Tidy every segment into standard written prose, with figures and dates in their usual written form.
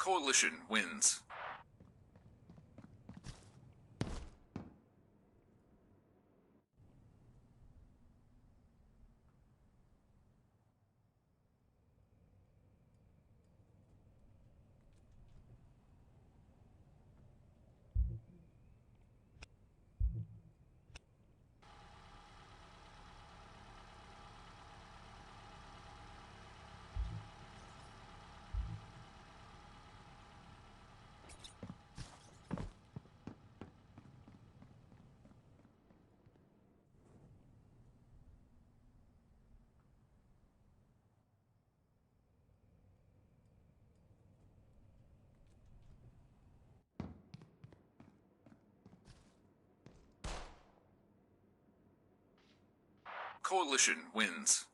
Coalition wins. Coalition wins.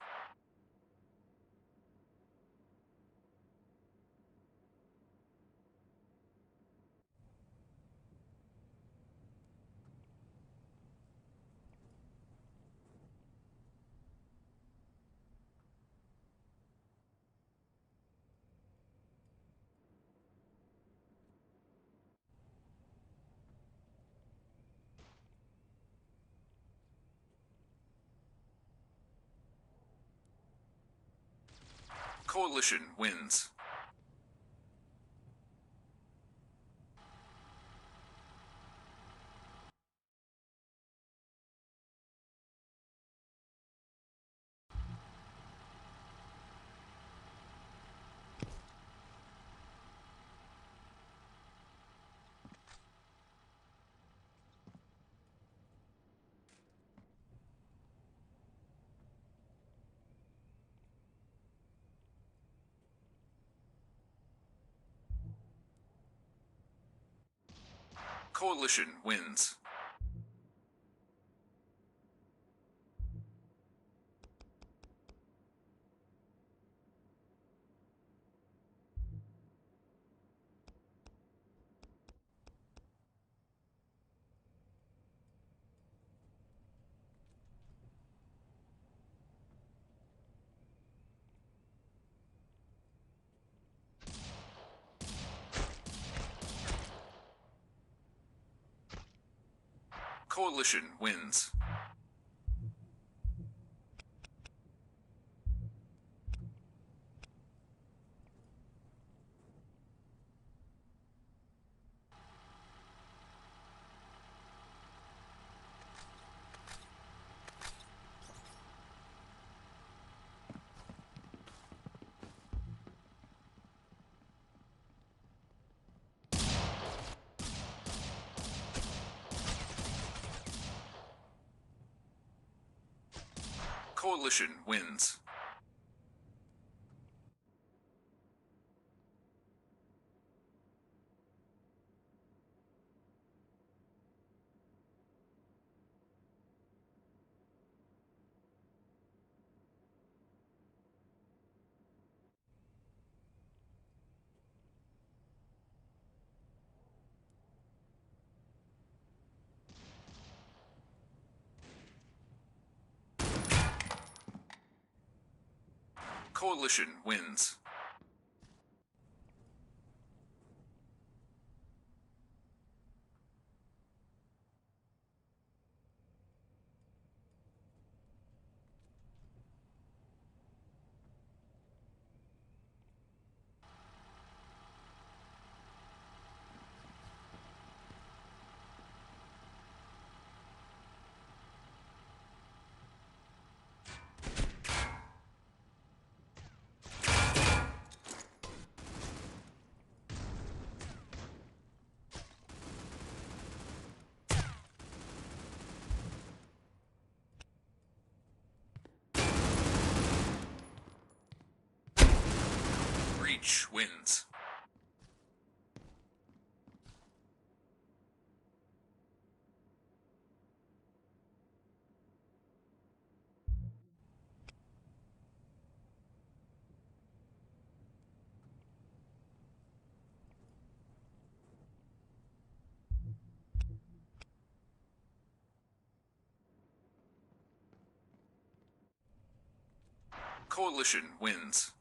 Coalition wins. Coalition wins. Coalition wins. Coalition wins. Coalition wins. Reach wins. Coalition wins.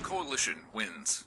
Coalition wins.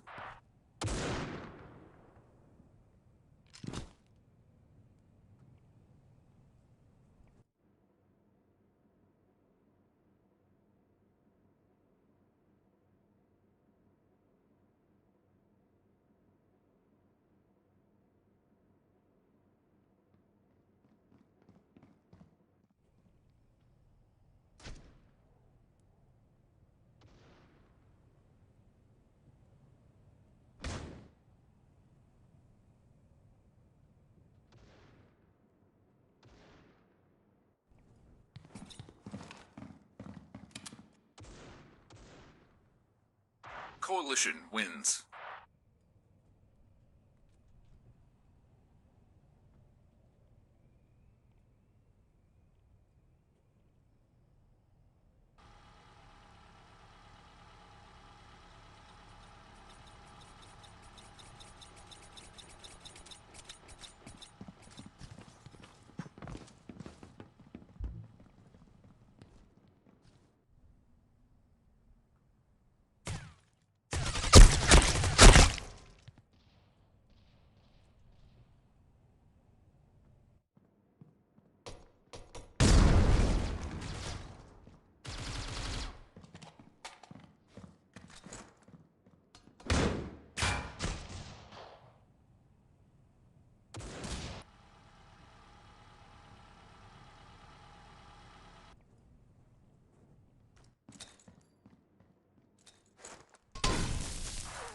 Coalition wins.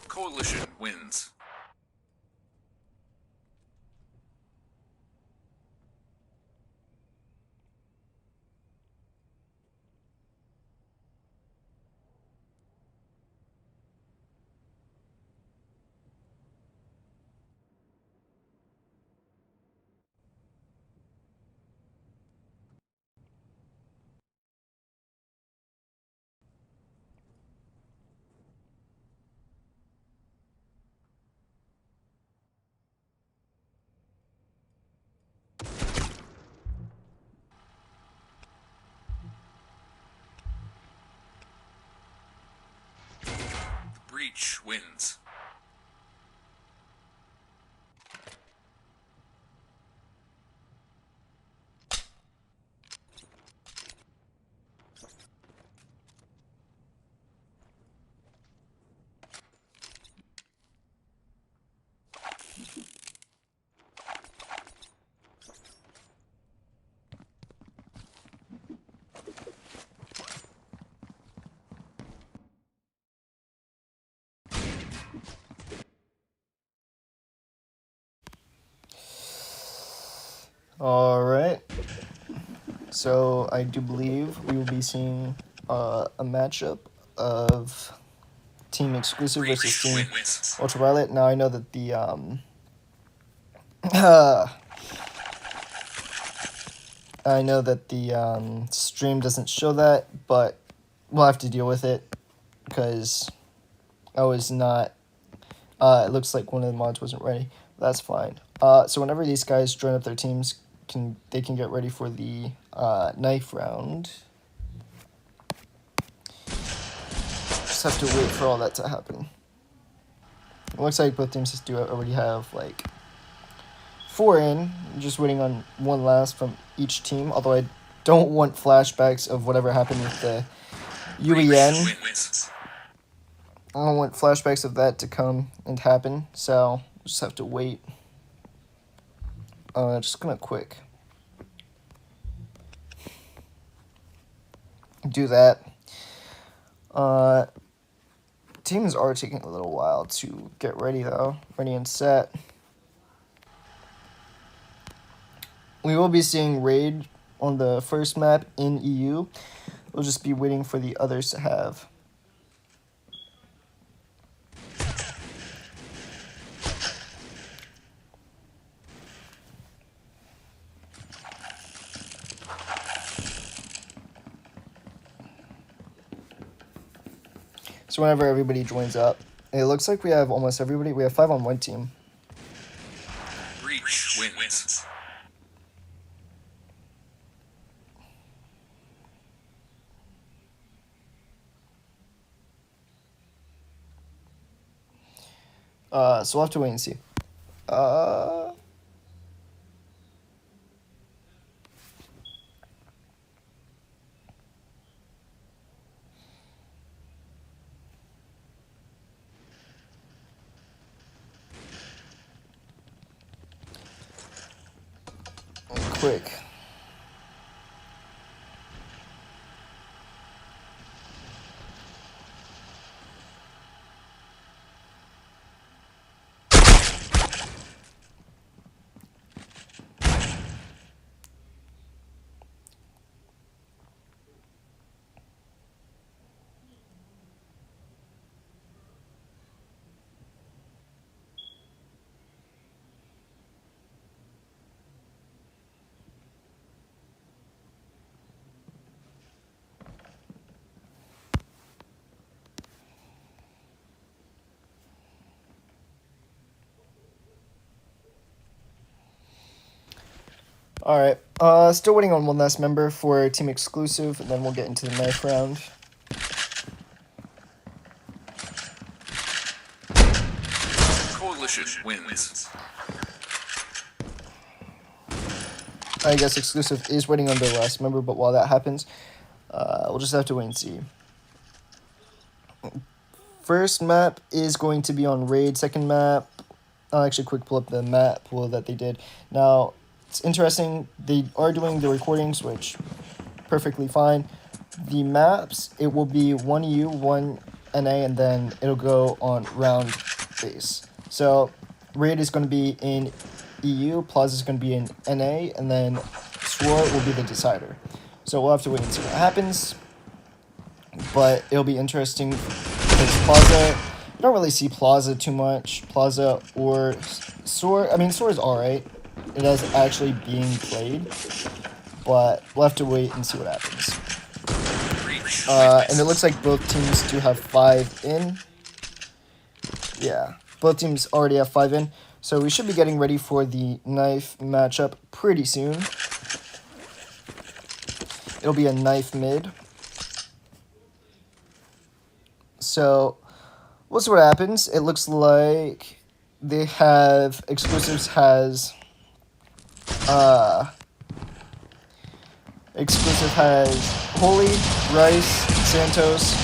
Coalition wins. Breach wins. All right. So I do believe we will be seeing a matchup of Team Exclusive versus Team Wins. Ultraviolet. Now I know that the stream doesn't show that, but we'll have to deal with it because I was not. It looks like one of the mods wasn't ready. That's fine. So whenever these guys join up their teams, they can get ready for the knife round. Just have to wait for all that to happen. It looks like both teams already have like 4 in. I'm just waiting on one last from each team. Although I don't want flashbacks of whatever happened with the UEN. I don't want flashbacks of that to come and happen. So just have to wait. Just gonna quick do that. Teams are taking a little while to get ready though. Ready and set. We will be seeing Raid on the first map in EU. We'll just be waiting for the others to have. So whenever everybody joins up, it looks like we have almost everybody. We have 5 on one team. Breach wins. So we'll have to wait and see. Uh, quick. All right. Still waiting on one last member for team exclusive, and then we'll get into the knife round. Coalition wins. I guess exclusive is waiting on their last member, but while that happens, we'll just have to wait and see. First map is going to be on Raid. Second map, I'll actually quick pull up the map pool that they did. Now, it's interesting, they are doing the recordings, which perfectly fine. The maps, it will be 1 EU, 1 NA, and then it'll go on round base. So, Raid is going to be in EU, Plaza is going to be in NA, and then SWOR will be the decider. So we'll have to wait and see what happens. But it'll be interesting because Plaza, I don't really see Plaza too much. Plaza or SWOR, I mean, SWOR is alright. It is actually being played. But we'll have to wait and see what happens. And it looks like both teams do have 5 in. Yeah, both teams already have 5 in. So we should be getting ready for the knife matchup pretty soon. It'll be a knife mid. So we'll see what happens. It looks like they have exclusives has Holy, Rice, Santos,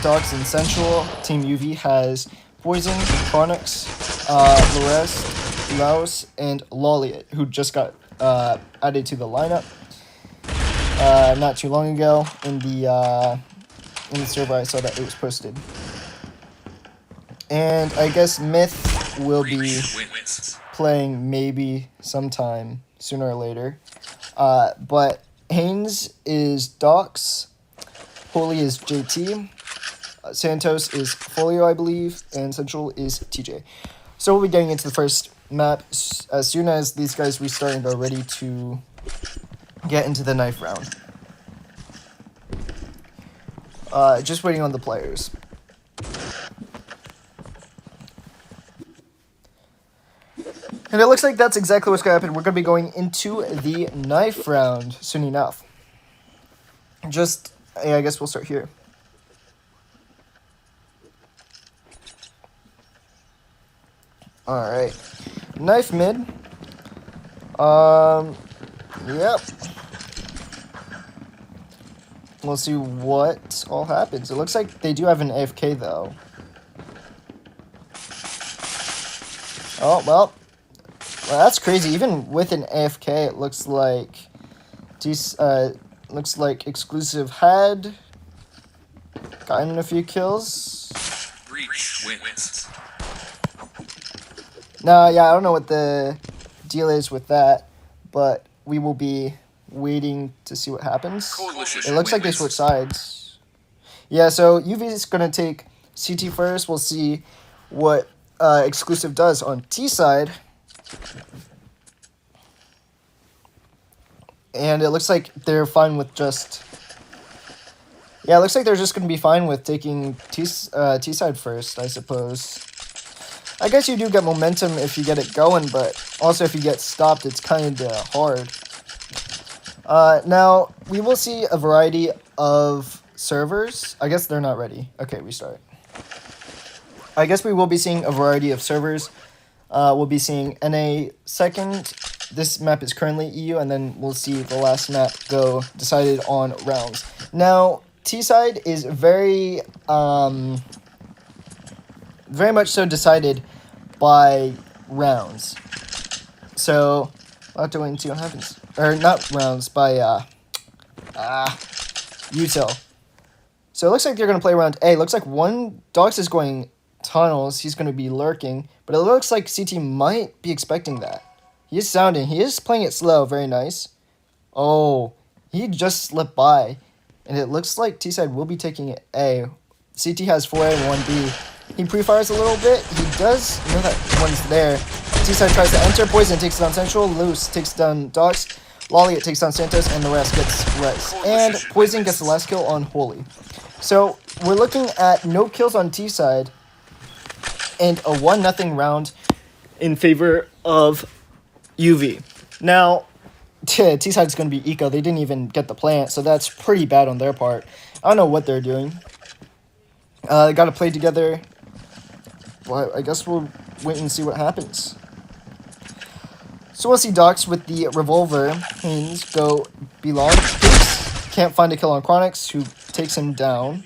Dogs, and Sensual. Team UV has Poison, Chronix, Lorest, Laos, and Lolliot, who just got added to the lineup not too long ago. In the server, I saw that it was posted. And I guess Myth will be playing maybe sometime sooner or later. But Haynes is Docs, Holy is JT, Santos is Folio, I believe, and Central is TJ. So we'll be getting into the first map as soon as these guys restart and are ready to get into the knife round. Just waiting on the players. And it looks like that's exactly what's going to happen. We're going to be going into the knife round soon enough. I guess we'll start here. Alright. Knife mid. Yep. We'll see what all happens. It looks like they do have an AFK, though. Oh, well, that's crazy. Even with an AFK, it looks like exclusive had gotten a few kills. Breach wins. No, yeah, I don't know what the deal is with that, but we will be waiting to see what happens. It looks like they switch sides. Yeah, so UV is going to take CT first. We'll see what exclusive does on T side. And it looks like they're fine with just... Yeah, it looks like they're just going to be fine with taking T side first, I suppose. I guess you do get momentum if you get it going, but also if you get stopped, it's kind of hard. Now, we will see a variety of servers. I guess they're not ready. Okay, restart. I guess we will be seeing a variety of servers. We'll be seeing NA second. This map is currently EU, and then we'll see the last map go decided on rounds. Now, T-side is very much so decided by rounds. So, we'll have to wait and see what happens. Or, not rounds, by, util. So, it looks like they're going to play round A. Looks like one Dox is going tunnels. He's going to be lurking. But it looks like CT might be expecting that. He is sounding. He is playing it slow. Very nice. Oh, he just slipped by. And it looks like T-side will be taking A. CT has 4A and 1B. He pre-fires a little bit. He does know that one's there. T-side tries to enter. Poison takes down Central. Loose takes down Dox. Lolly takes down Santos. And the rest gets Rice. And Poison gets the last kill on Holy. So, we're looking at no kills on T-side. And a 1-0 round in favor of UV. Now, T-side is going to be eco. They didn't even get the plant, so that's pretty bad on their part. I don't know what they're doing. They got to play together. Well, I guess we'll wait and see what happens. So we'll see Dox with the revolver. Haynes go belong. Can't find a kill on Chronix, who takes him down.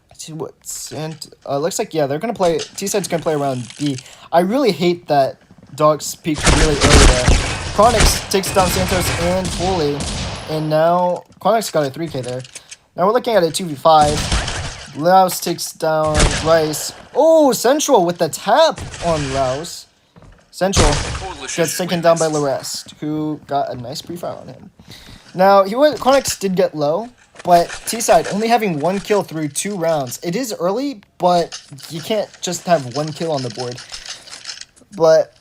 Let's see what's and looks like they're gonna play. T-side's gonna play around B. I really hate that Dox peaked really early there. Chronix takes down Santos and Holy, and now Chronix got a 3K there. Now we're looking at a 2v5. Rouse takes down Rice. Oh, Central with the tap on Rouse. Central gets taken down by Larest, who got a nice pre-fire on him. Now, Chronix did get low, but T-side only having 1 kill through 2 rounds. It is early, but you can't just have 1 kill on the board. But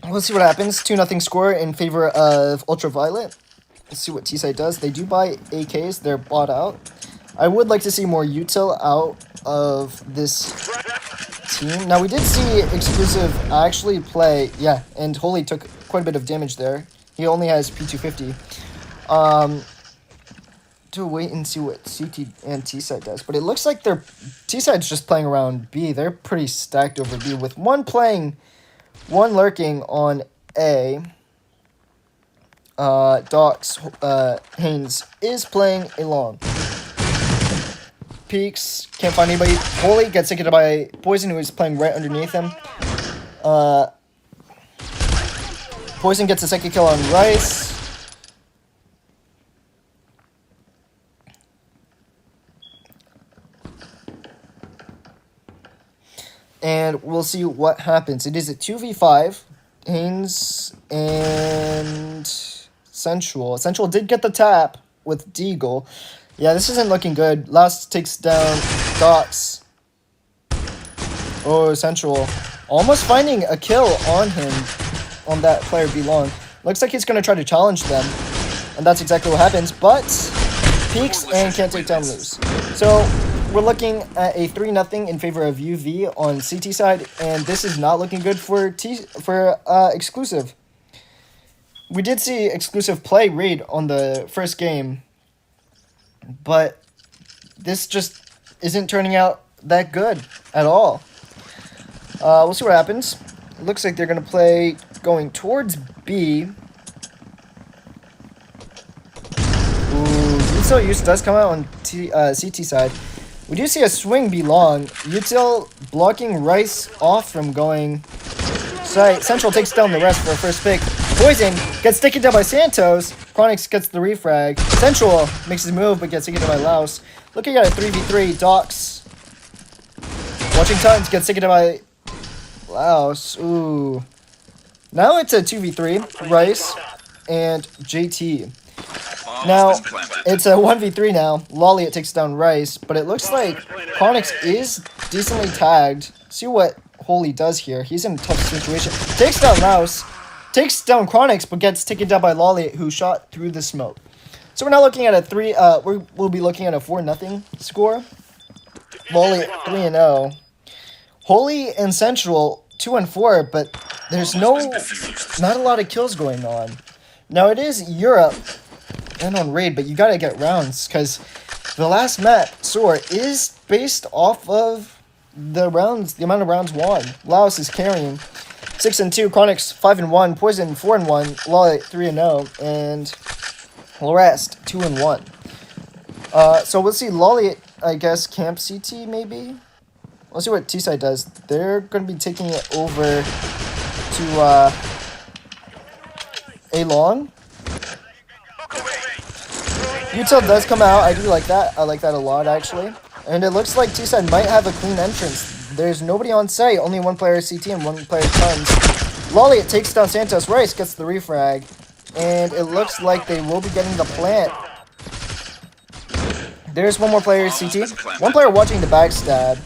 we'll see what happens. 2-0 score in favor of Ultraviolet. Let's see what T-side does. They do buy AKs. They're bought out. I would like to see more util out of this team. Now, we did see Exclusive actually play, and Holy took quite a bit of damage there. He only has P250. To wait and see what CT and T-side does. But it looks like T-side's just playing around B. They're pretty stacked over B, with one lurking on A. Dox, Haynes is playing a long. Peeks, can't find anybody. Holy gets taken by Poison, who is playing right underneath him. Poison gets a second kill on Rice. And we'll see what happens. It is a 2v5. Haynes and Sensual. Sensual did get the tap with Deagle. Yeah, this isn't looking good. Last takes down Dox. Oh, Sensual. Almost finding a kill on him, on that player Belong. Looks like he's going to try to challenge them. And that's exactly what happens. But peeks and can't take down Loose. So we're looking at a 3-0 in favor of UV on CT side. And this is not looking good for Exclusive. We did see Exclusive play Raid on the first game. But this just isn't turning out that good at all. We'll see what happens. It looks like they're going to play going towards B. Ooh, Util Use does come out on CT side. We do see a swing Belong. Util blocking Rice off from going. Central takes down the rest for a first pick. Poison gets taken down by Santos. Chronix gets the refrag. Central makes his move but gets taken down by Laos. Looking at a 3v3, Dox. Watching Tons gets taken down by Laos. Ooh. Now it's a 2v3, Rice and JT. Now, it's a 1v3 now. Lolly takes down Rice, but it looks like Chronix is decently tagged. See what Holy does here. He's in a tough situation. Takes down Laos. Takes down Chronix, but gets taken down by Lolly, who shot through the smoke. So we're now looking at a we'll be looking at a 4-0 score. Lolly 3-0. Holy and Central 2-4, but there's not a lot of kills going on. Now it is Europe and on Raid, but you gotta get rounds because the last map, SOAR, is based off of the amount of rounds won. Laos is carrying 6-2, Chronix 5-1, Poison 4-1, Lollet 3-0, and the rest 2-1. So we'll see Lollet, I guess, camp CT maybe. Let's see what T-Side does. They're going to be taking it over to A long. Util does come out. I do like that. I like that a lot, actually. And it looks like T-Side might have a clean entrance. There's nobody on site. Only one player CT and one player tons. Lolliot takes down Santos. Rice gets the refrag. And it looks like they will be getting the plant. There's one more player CT. One player watching the backstab.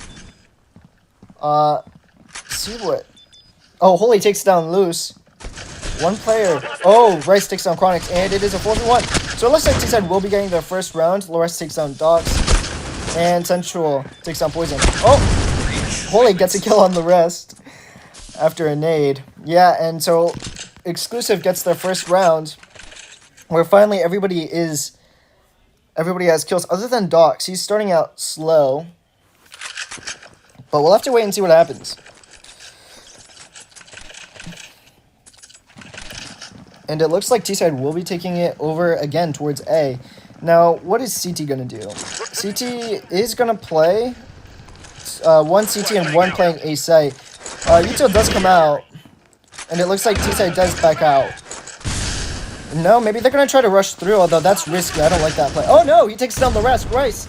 See what... Oh, Holy takes down Loose. One player. Oh, Rice takes down Chronix, and it is a 4-1. So it looks like T-Side will be getting their first round. Lores takes down Docs. And Central takes down Poison. Oh! Holy gets a kill on the rest after a nade. Yeah, and so Exclusive gets their first round, where finally everybody has kills, other than Docs. He's starting out slow. But we'll have to wait and see what happens. And it looks like T-Side will be taking it over again towards A. Now, what is CT going to do? CT is going to play one CT and one playing A site. Util does come out, and it looks like T-Side does back out. No, maybe they're going to try to rush through, although that's risky. I don't like that play. Oh no, he takes down the rest. Rice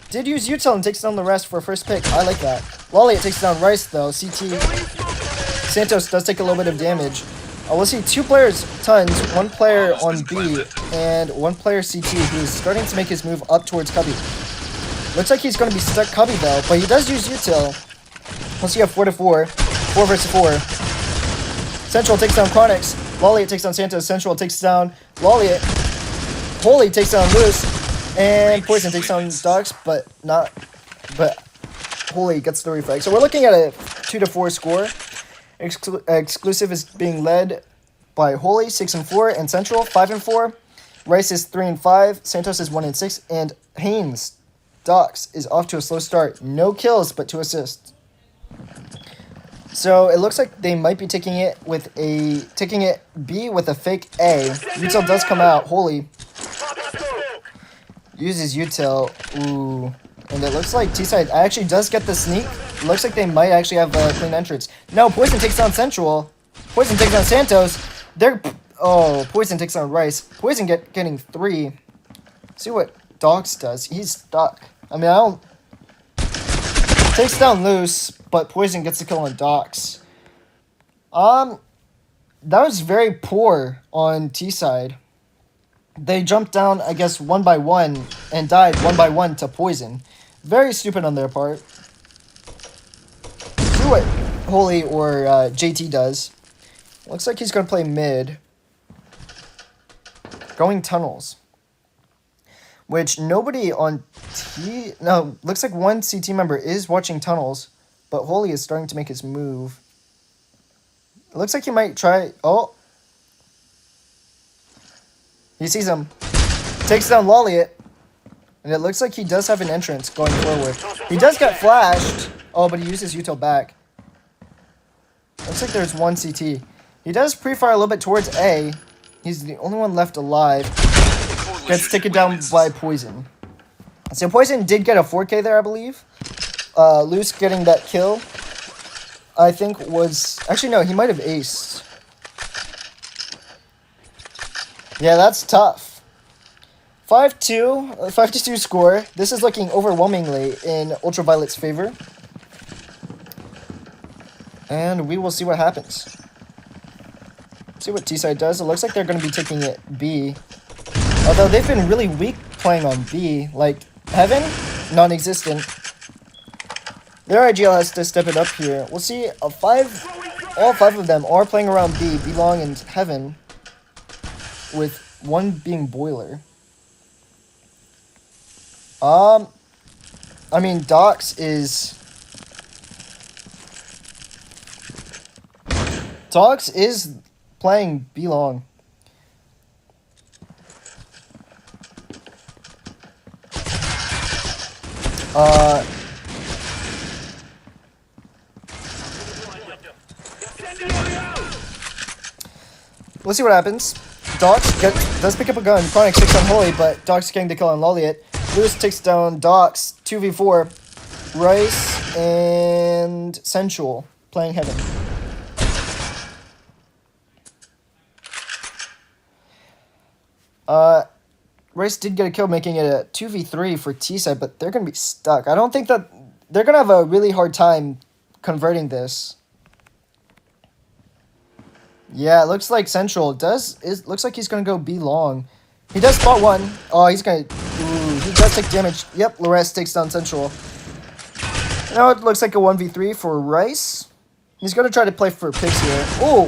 did use Util and takes down the rest for first pick. I like that. Lolliot takes down Rice, though. CT Santos does take a little bit of damage. We'll see two players tons, one player on B, and one player CT who's starting to make his move up towards Cubby. Looks like he's going to be stuck Cubby though, but he does use Util. We'll see a 4-4. 4 versus 4. Central takes down Chronix. Lolliot takes down Santos. Central takes down Lolliot. Holy takes down Loose. And Poison takes down Dogs, but Holy gets the refrag. So we're looking at a 2-4 score. Exclusive is being led by Holy 6-4 and Central 5-4. Rice is 3-5. Santos is 1-6, and Haynes Docs is off to a slow start. No kills, but 2 assists. So it looks like they might be taking it B with a fake A. Util does come out. Holy uses Util. Ooh. And it looks like T-Side actually does get the sneak. It looks like they might actually have a clean entrance. No, Poison takes down Central. Poison takes down Santos. Poison takes down Rice. Poison getting 3. See what Dogs does. He's stuck. I mean, takes down Loose, but Poison gets the kill on Docs. That was very poor on T-Side. They jumped down, I guess, 1 by 1 and died 1 by 1 to Poison. Very stupid on their part. See what Holy or JT does. Looks like he's going to play mid. Going tunnels. Which nobody on No, looks like one CT member is watching tunnels. But Holy is starting to make his move. It looks like he might try... Oh! He sees him. Takes down Lolliot. And it looks like he does have an entrance going forward. He does get flashed. Oh, but he uses Util back. Looks like there's one CT. He does pre-fire a little bit towards A. He's the only one left alive. Gets taken down by Poison. So Poison did get a 4K there, I believe. Loose getting that kill, I think was... Actually, no, he might have aced. Yeah, that's tough. 5-2 score. This is looking overwhelmingly in Ultraviolet's favor. And we will see what happens. See what T-Side does. It looks like they're going to be taking it B. Although they've been really weak playing on B. Like, Heaven, non-existent. Their IGL has to step it up here. We'll see all 5 of them are playing around B. Belong and Heaven. With one being Boiler. I mean, Docs is playing B-Long. We'll see what happens. Does pick up a gun. Chronic takes on Holy, but Dox getting the kill on Loliet. Lewis takes down Dox. 2v4. Rice and Sensual playing Heaven. Rice did get a kill, making it a 2v3 for T-side, but they're going to be stuck. I don't think that... They're going to have a really hard time converting this. Yeah, it looks like Central looks like he's going to go B long. He does spot one. Oh, he's going to... he does take damage. Yep, Lores takes down Central. Now it looks like a 1v3 for Rice. He's going to try to play for picks here. Oh!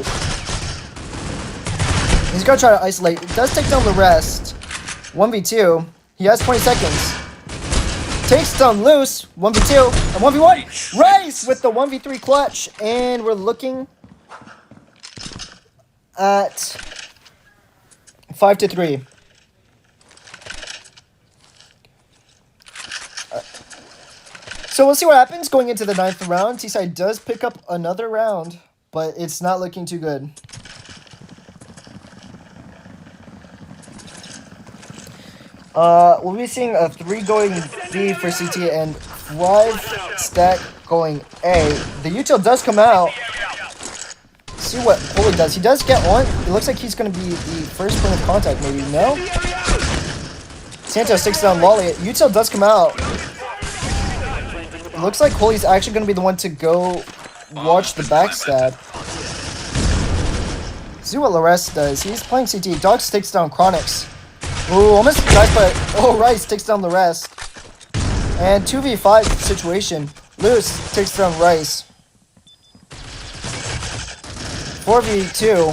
He's going to try to isolate. It does take down the rest. 1v2. He has 20 seconds. Takes down Loose. 1v2. And 1v1. Rice with the 1v3 clutch. And we're looking at 5-3. So we'll see what happens going into the 9th round. T-side does pick up another round, but it's not looking too good. We'll be seeing a 3 going B for CT and 5 stack going A. The util does come out. See what Holy does. He does get on. It looks like he's going to be the first point of contact, maybe. No? Santos takes down Lolly. Util does come out. It looks like Holy's actually going to be the one to go watch the backstab. See what Lores does. He's playing CT. Dogs takes down Chronix. Ooh, almost dies, but Rice takes down the rest. And 2v5 situation. Lewis takes down Rice. 4v2.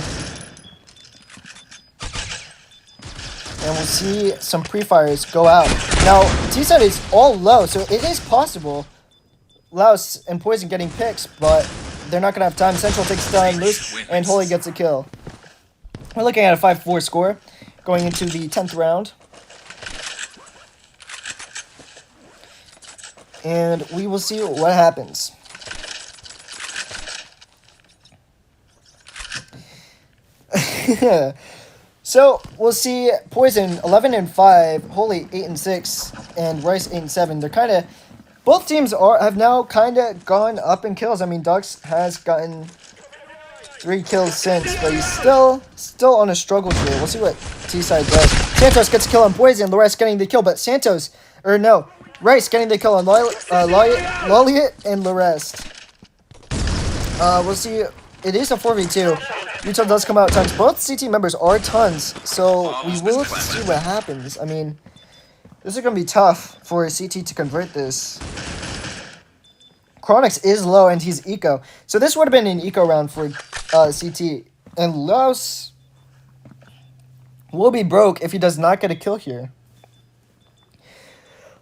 And we'll see some pre-fires go out. Now, T-side is all low, so it is possible Laos and Poison getting picks, but they're not going to have time. Central takes down Lewis, and Holy gets a kill. We're looking at a 5-4 score going into the 10th round. And we will see what happens. So we'll see Poison 11-5, Holy 8-6, and Rice 8-7. They're kind of both teams have now kind of gone up in kills. I mean, Dux has gotten 3 kills since, but he's still on a struggle here. We'll see what T-side does. Santos gets a kill on Poison, the rest getting the kill, but Rice getting the kill on Loliet and the rest. We'll see. It is a 4v2. Util does come out at times. Both CT members are tons, so we will see what happens. I mean, this is going to be tough for CT to convert this. Chronix is low, and he's eco. So this would have been an eco round for CT. And Laos will be broke if he does not get a kill here.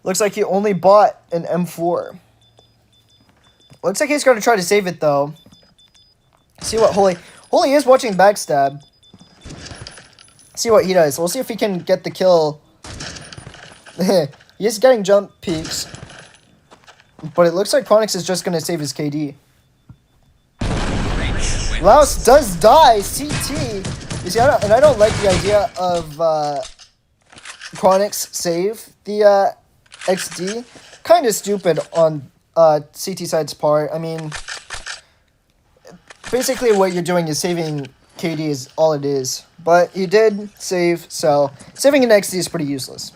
Looks like he only bought an M4. Looks like he's going to try to save it, though. See what Holy is watching backstab. See what he does. We'll see if he can get the kill. He is getting jump peaks. But it looks like Chronix is just going to save his KD. Laos does die. CT. You see, I don't like the idea of Chronix save the XD. Kind of stupid on CT side's part. I mean, basically what you're doing is saving KD is all it is. But he did save, so saving an XD is pretty useless.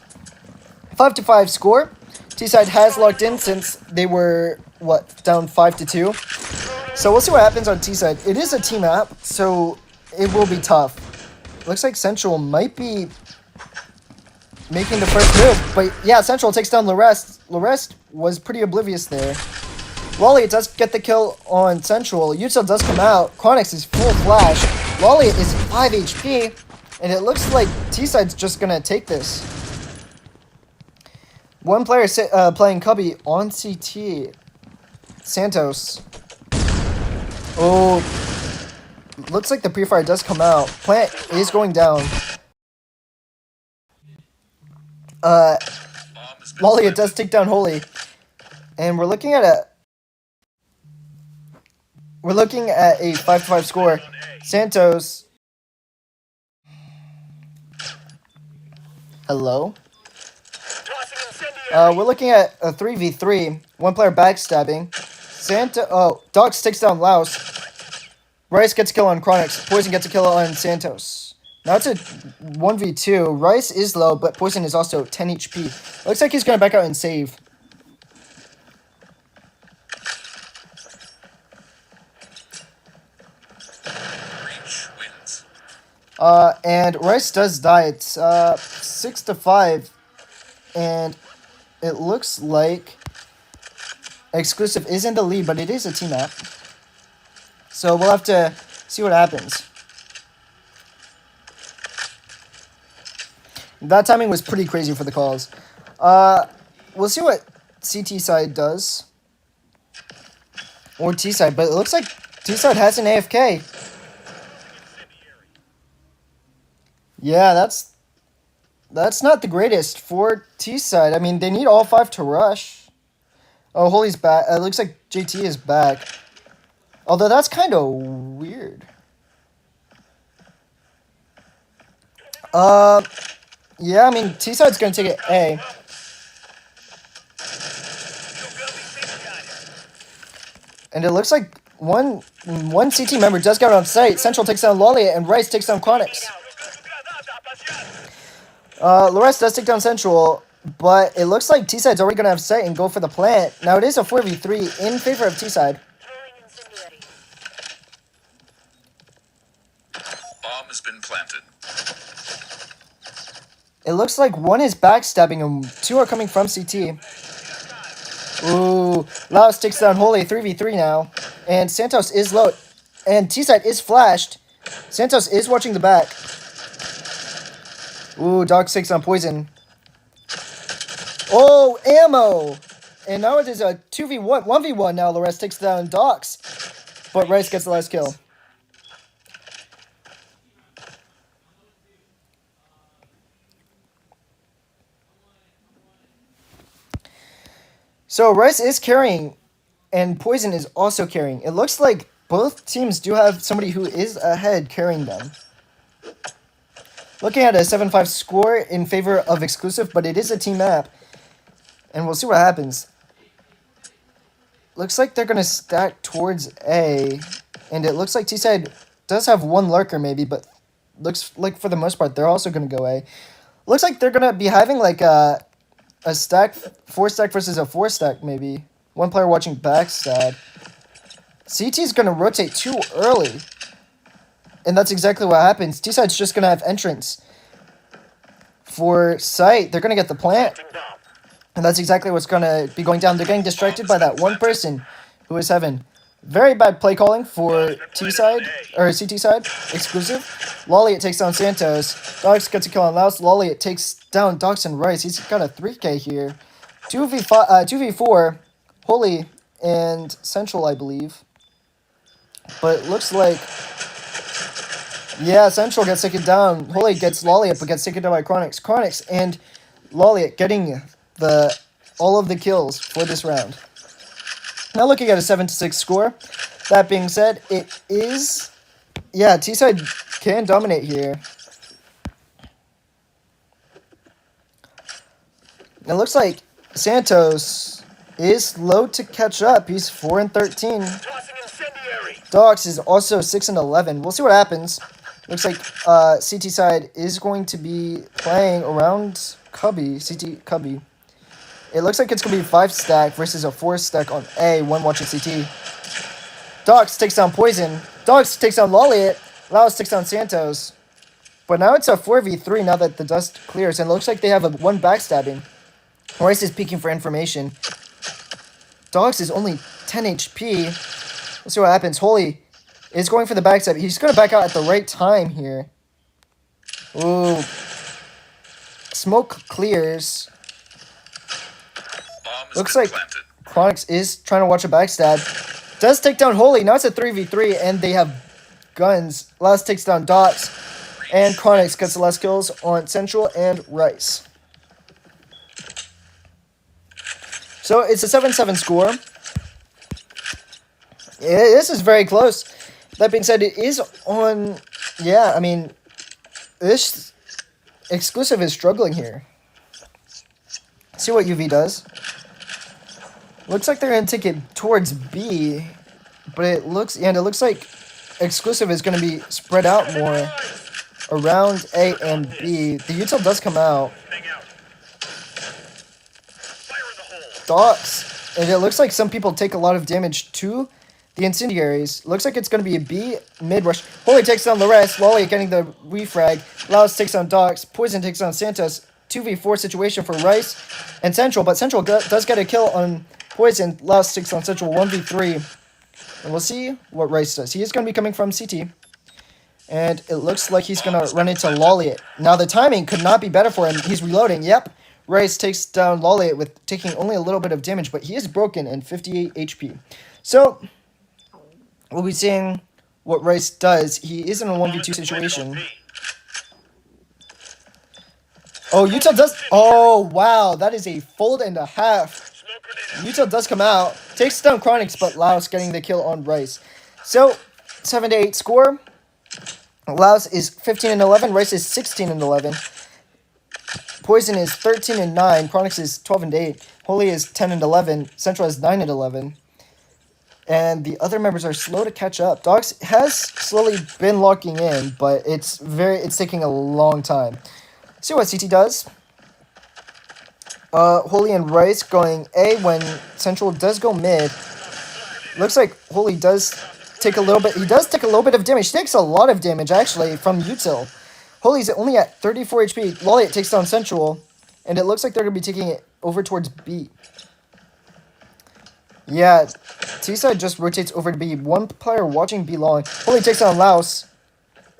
5-5 score. T-side has locked in since they were, down 5-2. So we'll see what happens on T-side. It is a team map, so it will be tough. Looks like Central might be making the first move. But yeah, Central takes down Lorest. Lorest was pretty oblivious there. Lolly does get the kill on Central. Util does come out. Chronix is full flash. Lolly is 5 HP. And it looks like T-side's just going to take this. One player playing Cubby on CT. Santos. Oh. Looks like the pre-fire does come out. Plant is going down. Lolly, it does take down Holy. And we're looking at a 5-5 score. Santos Hello? We're looking at a 3v3. One player backstabbing. Dox takes down Laos. Rice gets a kill on Chronix. Poison gets a kill on Santos. Now it's a 1v2. Rice is low, but Poison is also 10 HP. Looks like he's going to back out and save. Breach wins. And Rice does die. It's 6-5. And it looks like Exclusive is in the lead, but it is a team map. So we'll have to see what happens. That timing was pretty crazy for the calls. We'll see what CT side does. Or T side, but it looks like T side has an AFK. Yeah, that's not the greatest for T side. I mean, they need all 5 to rush. Oh, Holy's back. It looks like JT is back. Although that's kind of weird. Yeah, I mean, T side's gonna take it A. And it looks like one CT member does get on site. Central takes down Lolliot, and Rice takes down Chronix. Lores does take down Central, but it looks like T-Side's already going to have sight and go for the plant. Now it is a 4v3 in favor of T-Side. Bomb has been planted. It looks like one is backstabbing and 2 are coming from CT. Ooh, Laos takes down Holy, 3v3 now. And Santos is low. And T-Side is flashed. Santos is watching the back. Ooh, Dog 6 on Poison. Oh, ammo! And now it is a 2v1, 1v1 now. Lores takes down Dox. But Rice gets the last kill. So Rice is carrying, and Poison is also carrying. It looks like both teams do have somebody who is ahead carrying them. Looking at a 7-5 score in favor of Exclusive, but it is a team map. And we'll see what happens. Looks like they're going to stack towards A. And it looks like T-Side does have one lurker maybe, but looks like for the most part they're also going to go A. Looks like they're going to be having like a stack, 4-stack versus a 4-stack maybe. One player watching backstab. CT is going to rotate too early. And that's exactly what happens. T-Side's just going to have entrance. For Sight, they're going to get the plant. And that's exactly what's going to be going down. They're getting distracted by that one person who is Heaven. Very bad play calling for T-Side, or CT side, Exclusive. Lolliot takes down Santos. Dogs gets a kill on Laos. Lolliot takes down Dox and Rice. He's got a 3K here. 2v4, Holy and Central, I believe. But it looks like... Yeah, Central gets taken down. Holy gets Lolliot, but gets taken down by Chronix. Chronix and Lolliot getting all of the kills for this round. Now looking at a 7-6 score. That being said, it is... Yeah, T-Side can dominate here. It looks like Santos is slow to catch up. He's 4-13. Dox is also 6-11. We'll see what happens. Looks like CT side is going to be playing around Cubby, CT Cubby. It looks like it's going to be 5-stack versus a 4-stack on A, one watching CT. Dox takes down Poison. Dox takes down Lolliot. Laos takes down Santos. But now it's a 4v3 now that the dust clears. And it looks like they have a one backstabbing. Rice is peeking for information. Dox is only 10 HP. Let's see what happens. Holy is going for the backstab. He's going to back out at the right time here. Ooh. Smoke clears. Looks like Chronix is trying to watch a backstab. Does take down Holy. Now it's a 3v3 and they have guns. Last takes down Dots. And Chronix gets the last kills on Central and Rice. So it's a 7-7 score. This is very close. That being said, it is on... Yeah, I mean... This Exclusive is struggling here. See what UV does. Looks like they're going to take it towards B, but it looks like Exclusive is going to be spread out more around A and B. The util does come out. Docs, and it looks like some people take a lot of damage to the incendiaries. Looks like it's going to be a B mid rush. Holy takes down Laress. Lolly getting the refrag. Laos takes down Docs. Poison takes down Santos. 2v4 situation for Rice and Central, but Central does get a kill on Poison. Laos takes down Central 1v3. And we'll see what Rice does. He is going to be coming from CT. And it looks like he's going to run into Lolliot. Now the timing could not be better for him. He's reloading. Yep. Rice takes down Lolliot with taking only a little bit of damage, but he is broken and 58 HP. So, we'll be seeing what Rice does. He is in a 1v2 situation. Oh, Utah does... Oh, wow. That is a fold and a half. Utah does come out. Takes down Chronix, but Laos getting the kill on Rice. So, 7-8 score. Laos is 15-11. Rice is 16-11. Poison is 13-9. Chronix is 12-8. Holy is 10-11. Central is 9-11. And the other members are slow to catch up. Dogs has slowly been locking in, but it's taking a long time. See what CT does. Holy and Rice going A when Central does go mid. Looks like Holy does take a little bit. He does take a little bit of damage. He takes a lot of damage actually from util. Holy's only at 34 HP. Lolliot takes down Central, and it looks like they're going to be taking it over towards B. Yeah, T-side just rotates over to B. One player watching B long. Holy takes down Laos,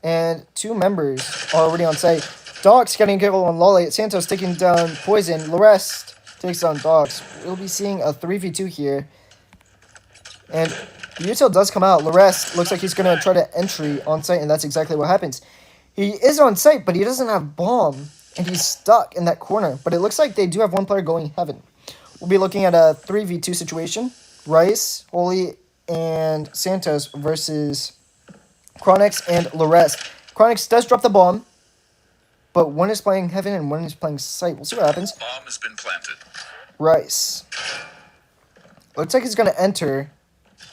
and 2 members are already on site. Dogs getting a kill on Lolliot. Santos taking down Poison. Larest takes down Dogs. We'll be seeing a 3v2 here. And the util does come out. Larest looks like he's going to try to entry on site, and that's exactly what happens. He is on site, but he doesn't have bomb, and he's stuck in that corner. But it looks like they do have one player going heaven. We'll be looking at a 3v2 situation. Rice, Holy, and Santos versus Chronix and Laress. Chronix does drop the bomb, but one is playing heaven and one is playing site. We'll see what happens. Bomb has been planted. Rice. Looks like he's going to enter,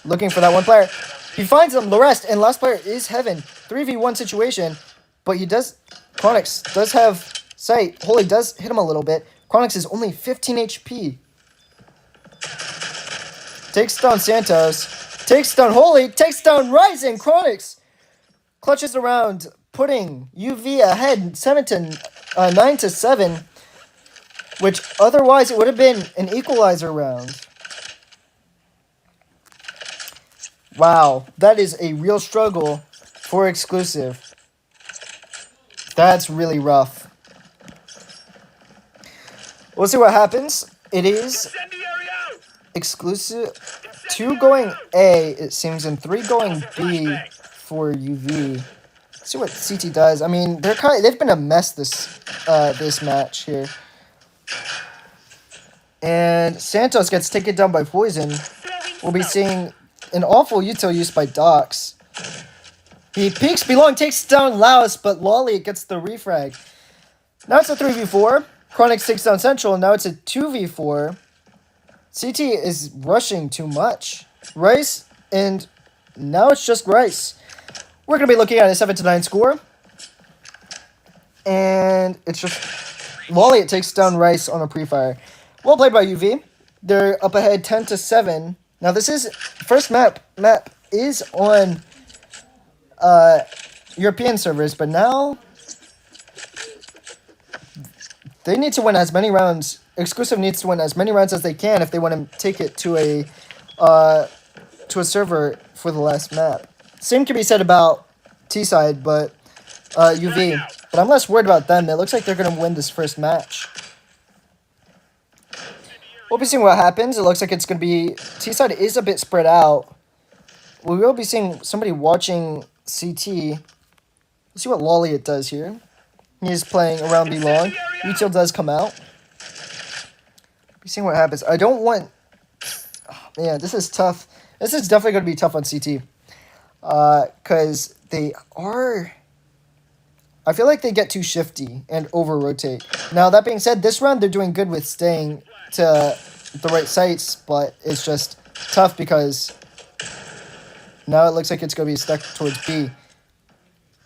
looking for that one player. He finds him, Laress, and last player is heaven. 3v1 situation. But he does... Chronix does have sight. Holy does hit him a little bit. Chronix is only 15 HP. Takes down Santos. Takes down Holy. Takes down Rising. Chronix clutches around, putting UV ahead 9-7. Which otherwise it would have been an equalizer round. Wow. That is a real struggle for Exclusive. That's really rough. We'll see what happens. It is Exclusive 2 going A, it seems, and 3 going B for UV. Let's see what CT does. I mean, they've been a mess this match here. And Santos gets taken down by Poison. We'll be seeing an awful util use by Docs. He peeks belong, takes down Laos, but Lolly gets the refrag. Now it's a 3v4. Chronix takes down Central, and now it's a 2v4. CT is rushing too much. Rice, and now it's just Rice. We're going to be looking at a 7-9 score. And it's just... Lolly takes down Rice on a pre-fire. Well played by UV. They're up ahead 10-7. Now this is... First map is on... European servers, but now they need to win as many rounds. Exclusive needs to win as many rounds as they can if they want to take it to a server for the last map. Same can be said about T-side, but UV. But I'm less worried about them. It looks like they're going to win this first match. We'll be seeing what happens. It looks like it's going to be... T-side is a bit spread out. We will be seeing somebody watching CT. Let's see what Lolliot does here. He's playing around B long. Util does come out. Be seeing what happens. I don't want... Oh, man, this is tough. This is definitely going to be tough on CT. Because they are... I feel like they get too shifty and over-rotate. Now, that being said, this round they're doing good with staying to the right sites, but it's just tough because now it looks like it's going to be stuck towards B.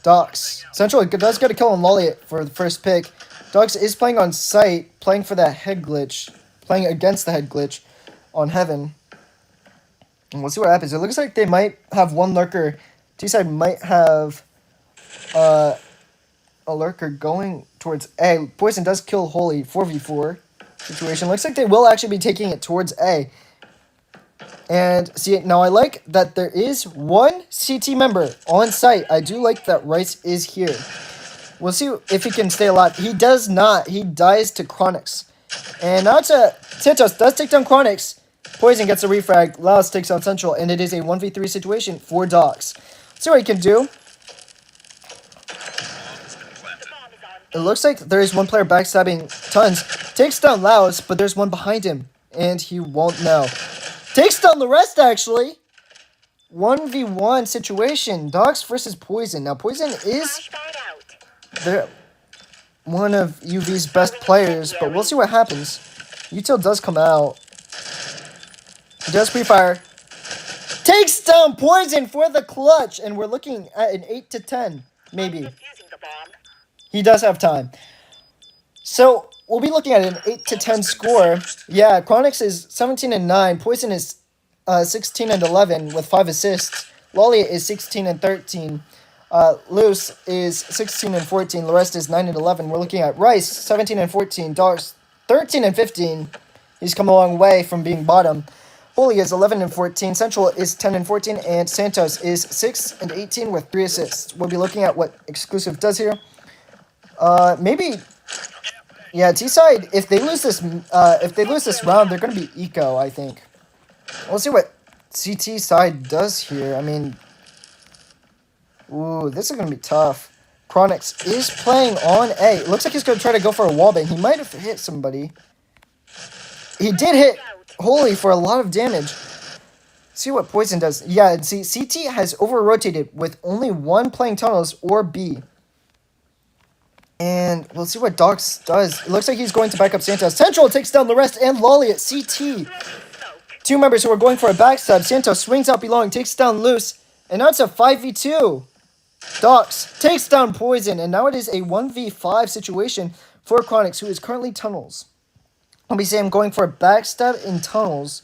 Docs. Central does get a kill on Lolliot for the first pick. Docs is playing on site, playing for that head glitch, playing against the head glitch on Heaven. And we'll see what happens. It looks like they might have one lurker. T-side might have a lurker going towards A. Poison does kill Holy, 4v4 situation. Looks like they will actually be taking it towards A. And see, now I like that there is one CT member on site. I do like that Rice is here. We'll see if he can stay alive. He does not. He dies to Chronix. And now to Santos does take down Chronix. Poison gets a refrag. Laos takes on Central. And it is a 1v3 situation for Docs. See what he can do. It looks like there is one player backstabbing Tons. Takes down Laos, but there's one behind him. And he won't know. Takes down the rest, actually. 1v1 situation. Dogs versus Poison. Now, Poison is one of UV's best players, but we'll see what happens. Util does come out. He does pre-fire. Takes down Poison for the clutch, and we're looking at an 8-10, maybe. He does have time. So, we'll be looking at an 8-10 score. Yeah, Chronix is 17-9. Poison is 16-11 with 5 assists. Lolliot is 16-13. Luce is 16-14. The rest is 9-11. We're looking at Rice, 17-14. Dogs, 13-15. He's come a long way from being bottom. Holy is 11-14. Central is 10-14. And Santos is 6-18 with 3 assists. We'll be looking at what Exclusive does here. Maybe... Yeah, T-side, if they lose this round, they're going to be eco, I think. We'll see what CT side does here. I mean, ooh, this is going to be tough. Chronix is playing on A. It looks like he's going to try to go for a wallbang. He might have hit somebody. He did hit Holy for a lot of damage. See what Poison does. Yeah, and see, CT has over-rotated with only one playing tunnels or B. And we'll see what Docs does. It looks like he's going to back up Santos. Central takes down the rest and Lolly at CT. 2 members who are going for a backstab. Santos swings out below and takes down Luce. And now it's a 5v2. Docs takes down Poison. And now it is a 1v5 situation for Chronix, who is currently tunnels. I'll be saying I'm going for a backstab in tunnels.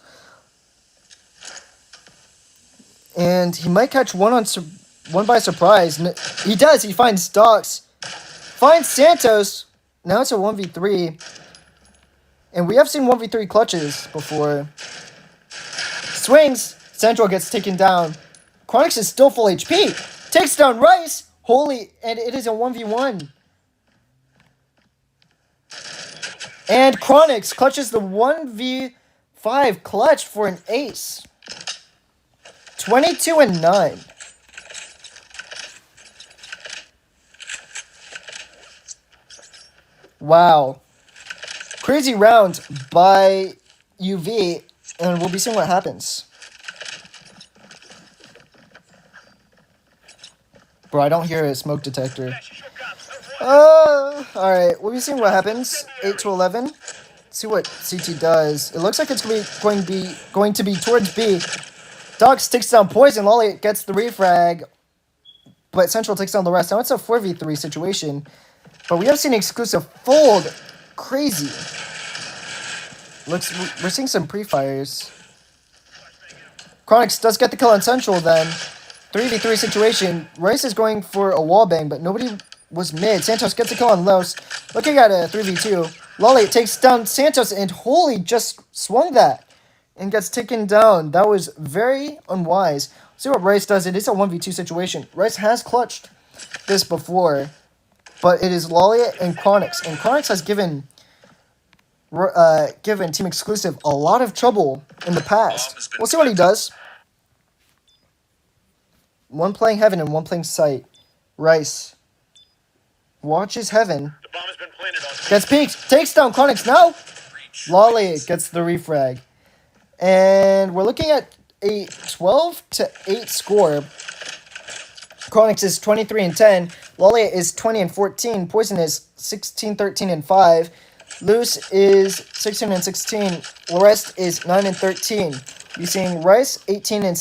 And he might catch one by surprise. He does. He finds Docs. Finds Santos. Now it's a 1v3. And we have seen 1v3 clutches before. Swings. Central gets taken down. Chronix is still full HP. Takes down Rice. Holy. And it is a 1v1. And Chronix clutches the 1v5 clutch for an ace. 22-9. Wow. Crazy round by UV, and we'll be seeing what happens. Bro, I don't hear a smoke detector. Alright, we'll be seeing what happens. 8-11. See what CT does. It looks like it's going to be towards B. Dogs takes down Poison. Lolly gets the refrag, but Central takes down the rest. Now it's a 4v3 situation. But we have seen Exclusive fold crazy. We're seeing some pre-fires. Chronix does get the kill on Central then. 3v3 situation. Rice is going for a wallbang, but nobody was mid. Santos gets a kill on Los. Looking at a 3v2. Lolly takes down Santos, and Holy just swung that and gets taken down. That was very unwise. See what Rice does. It is a 1v2 situation. Rice has clutched this before. But it is Lolliot and Chronix. And Chronix has given Team Exclusive a lot of trouble in the past. We'll see what he does. One playing Heaven and one playing Sight. Rice watches Heaven. Gets peeked. Takes down Chronix. No! Lolliot gets the refrag. And we're looking at a 12-8 score. Chronix is 23-10. Lolliot is 20 and 14. Poison is 16, 13 and 5. Loose is 16 and 16. Lorest is 9 and 13. You're seeing Rice 18 and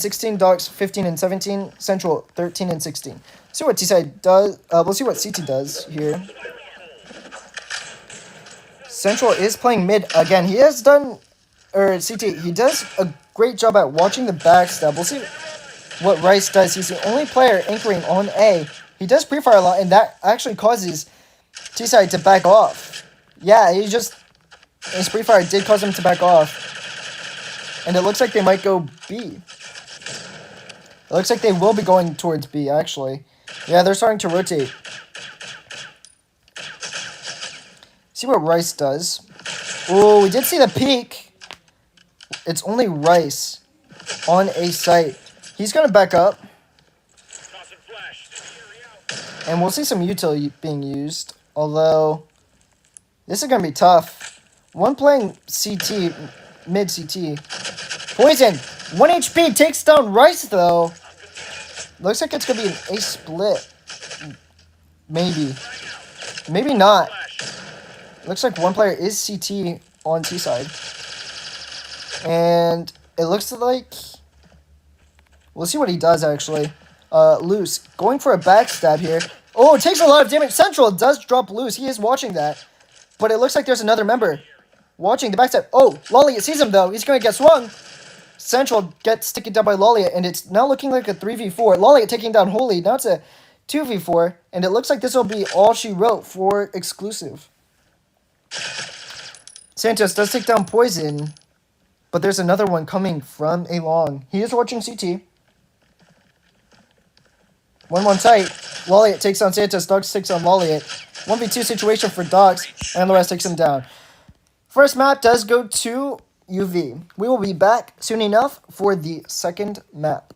16. Dogs 15 and 17. Central 13 and 16. See what T-side does. We'll see what CT does here. Central is playing mid again. He has done, or CT, he does a great job at watching the backstab. We'll see what Rice does. He's the only player anchoring on A. He does pre-fire a lot, and that actually causes T-side to back off. Yeah, his pre-fire did cause him to back off. And it looks like they might go B. It looks like they will be going towards B, actually. Yeah, they're starting to rotate. See what Rice does. Oh, we did see the peek. It's only Rice on A site. He's going to back up. And we'll see some util being used. Although, this is going to be tough. One playing CT, mid CT. Poison! 1 HP takes down Rice, though. Looks like it's going to be an A split. Maybe. Maybe not. Looks like one player is CT on T side. And it looks like... We'll see what he does, actually. Loose. Going for a backstab here. Oh, it takes a lot of damage. Central does drop Loose. He is watching that. But it looks like there's another member watching the backstab. Oh, Lolliot sees him, though. He's going to get swung. Central gets taken down by Lolliot, and it's now looking like a 3v4. Lolliot taking down Holy. Now it's a 2v4, and it looks like this will be all she wrote for exclusive. Santos does take down Poison, but there's another one coming from a long. He is watching CT. 1-1 tight. Lolliot takes on Santos. Dogs takes on Lolliot. 1v2 situation for Dogs, and the rest takes him down. First map does go to UV. We will be back soon enough for the second map.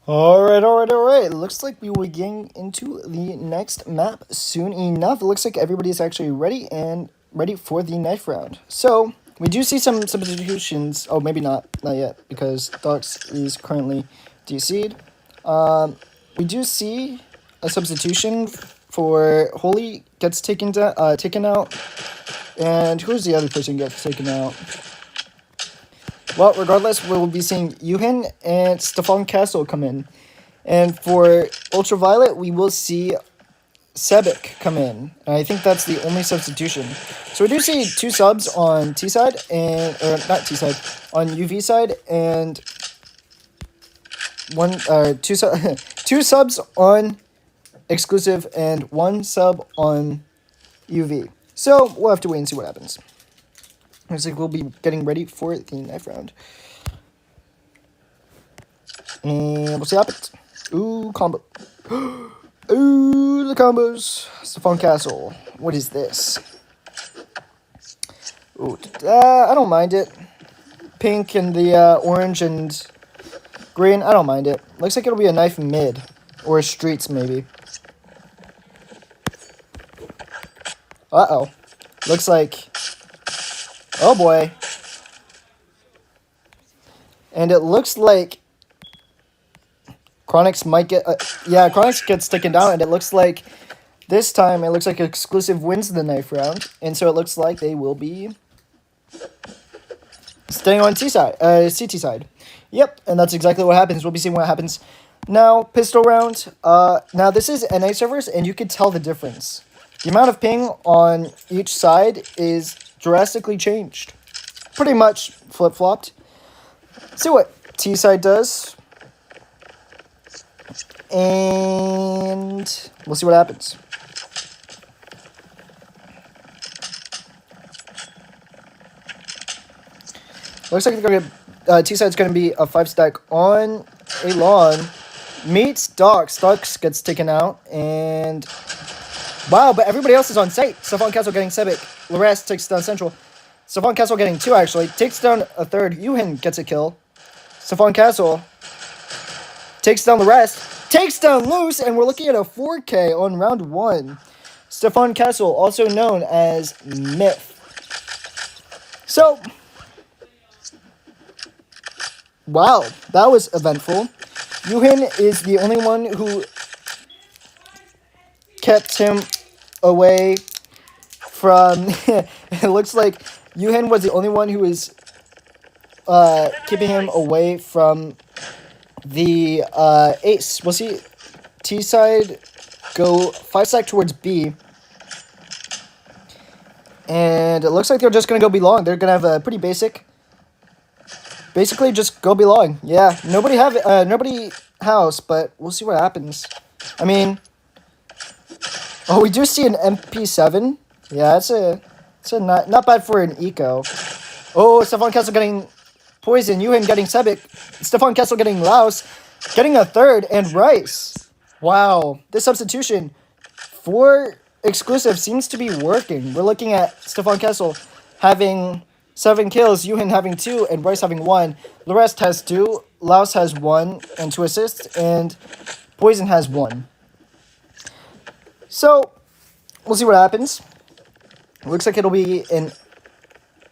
Alright. Looks like we will be getting into the next map soon enough. It looks like everybody is actually ready for the knife round. So, we do see some substitutions. Oh, maybe not yet, because Dox is currently DC'd. We do see a substitution for Holy gets taken out. And who's the other person gets taken out? Well, regardless, we'll be seeing Yuhin and Stefan Castle come in. And for Ultraviolet, we will see Sebek come in. And I think that's the only substitution. So we do see 2 subs on T side, or not T side, on UV side, and two subs on exclusive and 1 sub on UV. So we'll have to wait and see what happens. Looks like we'll be getting ready for the knife round. And we'll see what happens. Ooh, combo. Ooh, the combos. Stefan Castle. What is this? Ooh, I don't mind it. Pink and the orange and green, I don't mind it. Looks like it'll be a knife mid. Or streets, maybe. Uh-oh. Looks like... Oh boy. And it looks like Chronix might get... Chronix gets taken down, and it looks like this time it looks like Exclusive wins the knife round. And so it looks like they will be staying on CT side. Yep, and that's exactly what happens. We'll be seeing what happens. Now, pistol round. Now, this is NA servers, and you can tell the difference. The amount of ping on each side is drastically changed. Pretty much flip-flopped. See what T-side does. And we'll see what happens. Looks like T-side's going to be a 5-stack on a lawn. Meets Dox. Dox gets taken out. And... wow, but everybody else is on site. Stefan Castle getting Sebek. Lores takes down Central. Stefan Castle getting 2, actually. Takes down a 3rd. Yuhin gets a kill. Stefan Castle takes down the rest. Takes down Loose, and we're looking at a 4K on round 1. Stefan Castle, also known as Myth. So, wow, that was eventful. Yuhin is the only one who kept him away from... it looks like Yuhin was the only one who was keeping him away from the ace. We'll see T side go 5-stack towards B. And it looks like they're just going to go B long. They're going to have a pretty basic... basically just go B long. Yeah, nobody house, but we'll see what happens. I mean... oh, we do see an MP7. Yeah, it's a not bad for an eco. Oh, Stefan Castle getting poison. Yuhin getting Sebek. Stefan Castle getting Laos. Getting a 3rd and Rice. Wow, this substitution for exclusive seems to be working. We're looking at Stefan Castle having 7 kills, Yuhin having 2, and Rice having 1. The rest has 2. Laos has 1 and 2 assists, and Poison has 1. So, we'll see what happens. Looks like it'll be in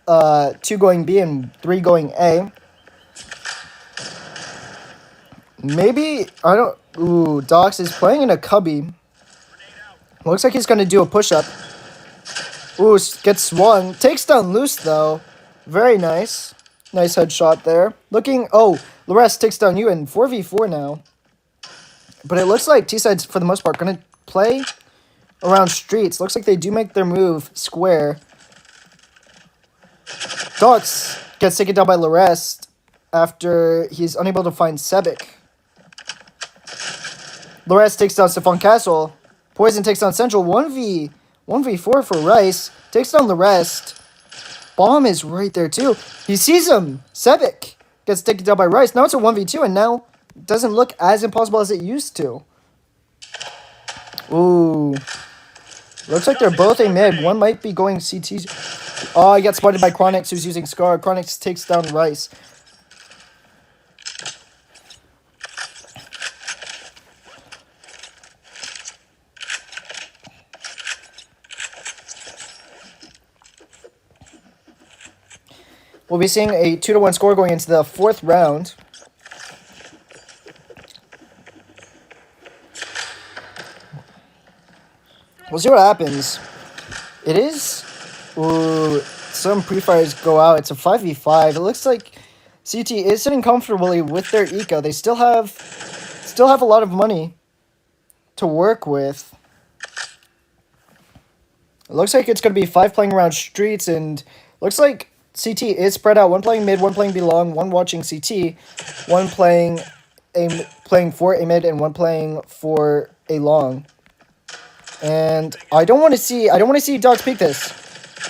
2 going B and 3 going A. Maybe, I don't... ooh, Dox is playing in a cubby. Looks like he's going to do a push-up. Ooh, gets swung. Takes down Loose, though. Very nice. Nice headshot there. Looking... oh, Lores takes down you in 4v4 now. But it looks like T-side's, for the most part, going to play around streets. Looks like they do make their move square. Dox gets taken down by Lores after he's unable to find Sebek. Lores takes down Stefan Castle. Poison takes down Central. 1v4 for Rice. Takes down the rest. Bomb is right there too. He sees him. Sebek gets taken down by Rice. Now it's a 1v2 and now it doesn't look as impossible as it used to. Ooh. Looks like they're both a mid. One might be going CT. Oh, he got spotted by Chronix, who's using Scar. Chronix takes down Rice. we'll be seeing a 2-1 score going into the 4th round. We'll see what happens. It is... Ooh, some pre-fires go out. It's a 5v5. It looks like CT is sitting comfortably with their eco. They still have a lot of money to work with. It looks like it's going to be 5 playing around streets, and looks like CT is spread out. 1 playing mid, 1 playing B long, 1 watching CT, 1 playing for a mid, and 1 playing for a long. And I don't want to see Dogs peek this,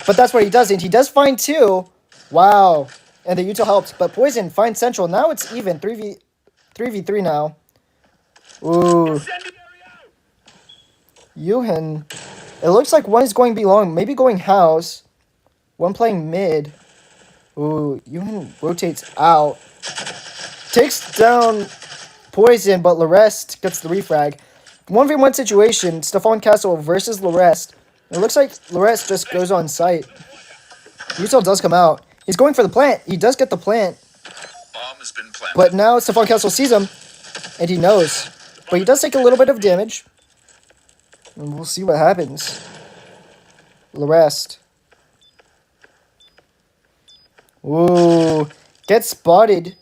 but that's what he does, and he does find 2. Wow, and the util helped, but Poison finds Central. Now it's even 3v3 now. Ooh, Yuhin. It looks like 1 is going B long, maybe going house. 1 playing mid. Ooh, Yuhin rotates out. Takes down Poison, but Larest gets the refrag. 1v1 situation, Stefan Castle versus Larest. It looks like Larest just goes on site. Util does come out. He's going for the plant. He does get the plant. Bomb has been planted. But now Stefan Castle sees him, and he knows. But he does take a little bit of damage. And we'll see what happens. Larest. Ooh, gets spotted.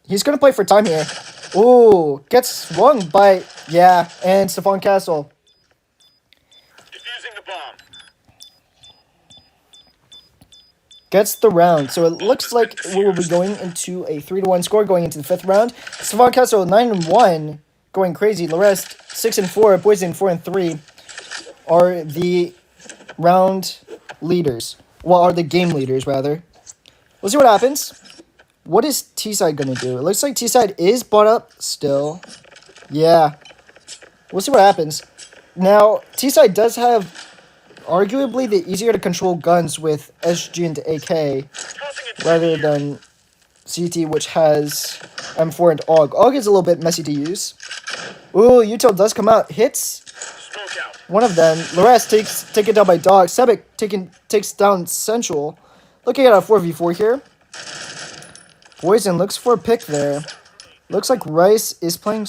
He's going to play for time here. Ooh, gets swung by, yeah, and Stefan Castle. Defusing the bomb. Gets the round. So it looks like we will be going into a 3-1 score going into the 5th round. Stefan Castle 9-1, going crazy. Larest 6-4, Poison 4-3 are the round leaders. Well, are the game leaders, rather. We'll see what happens. What is T-Side going to do? It looks like T-Side is bought up still. Yeah. We'll see what happens. Now, T-Side does have arguably the easier to control guns with SG and AK rather than CT, which has M4 and AUG. AUG is a little bit messy to use. Ooh, Util does come out. Hits one of them. Larest takes it down by Dog. Sebek takes down Central. Looking at a 4v4 here. Poison looks for a pick there. Looks like Rice is playing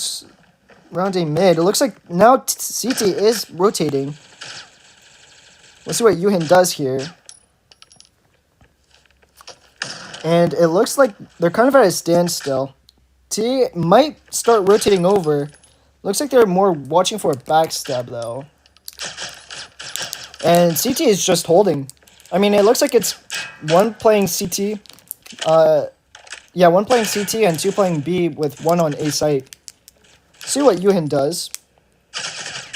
round A mid. It looks like now CT is rotating. Let's see what Yuhin does here. And it looks like they're kind of at a standstill. T might start rotating over. Looks like they're more watching for a backstab, though. And CT is just holding. I mean, it looks like it's 1 playing CT. Yeah, 1 playing CT and 2 playing B with 1 on A site. See what Yuhin does.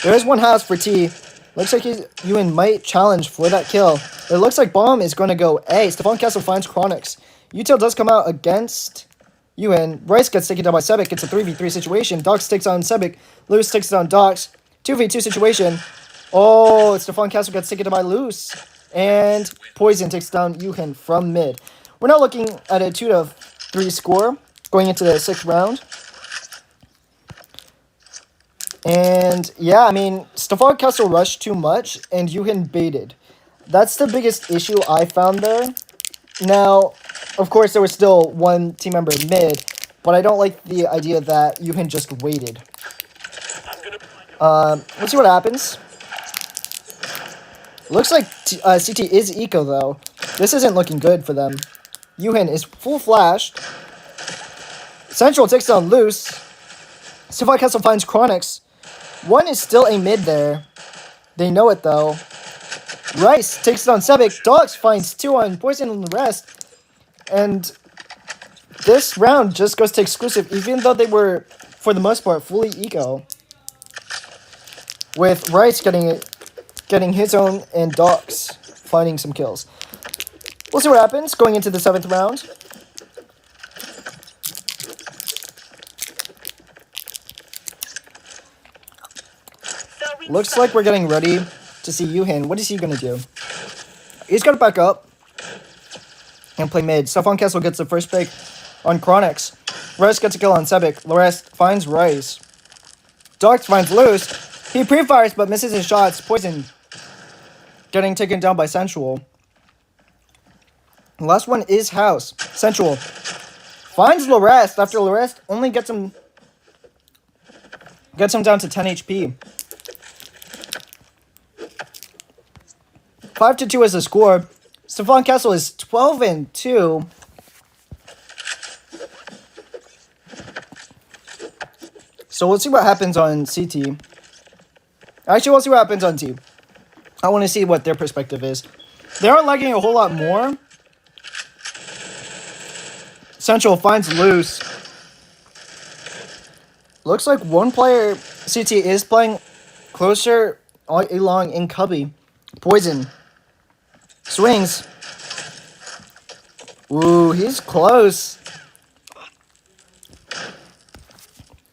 There is 1 house for T. Looks like Yuhin might challenge for that kill. It looks like Bomb is going to go A. Stefan Castle finds Chronix. Util does come out against Yuhin. Rice gets taken down by Sebek. It's a 3v3 situation. Dox takes on Sebek. Luz takes down Dox. 2v2 situation. Oh, Stefan Castle gets taken down by Luz. And Poison takes down Yuhin from mid. We're now looking at a 2-3 score going into the 6th round. And yeah, I mean, Stefan Castle rushed too much and Yuhin baited. That's the biggest issue I found there. Now, of course, there was still 1 team member mid, but I don't like the idea that Yuhin just waited. Let's see what happens. Looks like CT is eco, though. This isn't looking good for them. Yuhin is full flashed. Central takes down Loose. Stefan Castle finds Chronix. 1 is still a mid there. They know it, though. Rice takes down Sebek. Dogs finds 2 on Poison and the rest. And this round just goes to exclusive, even though they were, for the most part, fully eco. With Rice getting his own and Dogs finding some kills. We'll see what happens going into the 7th round. Looks like we're getting ready to see Yuhin. What is he going to do? He's going to back up and play mid. Stefan Castle gets the first pick on Chronix. Rice gets a kill on Sebek. Larest finds Rice. Dox finds Loose. He pre-fires but misses his shots. Poison getting taken down by Sensual. The last one is House. Central finds Lorest after Lorest only gets him down to 10 HP. 5-2 is the score. Stefan Castle is 12-2. So we'll see what happens on CT. Actually, we'll see what happens on T. I want to see what their perspective is. They are lagging a whole lot more. Central finds loose. Looks like one player, CT, is playing closer along in Cubby. Poison. Swings. Ooh, he's close.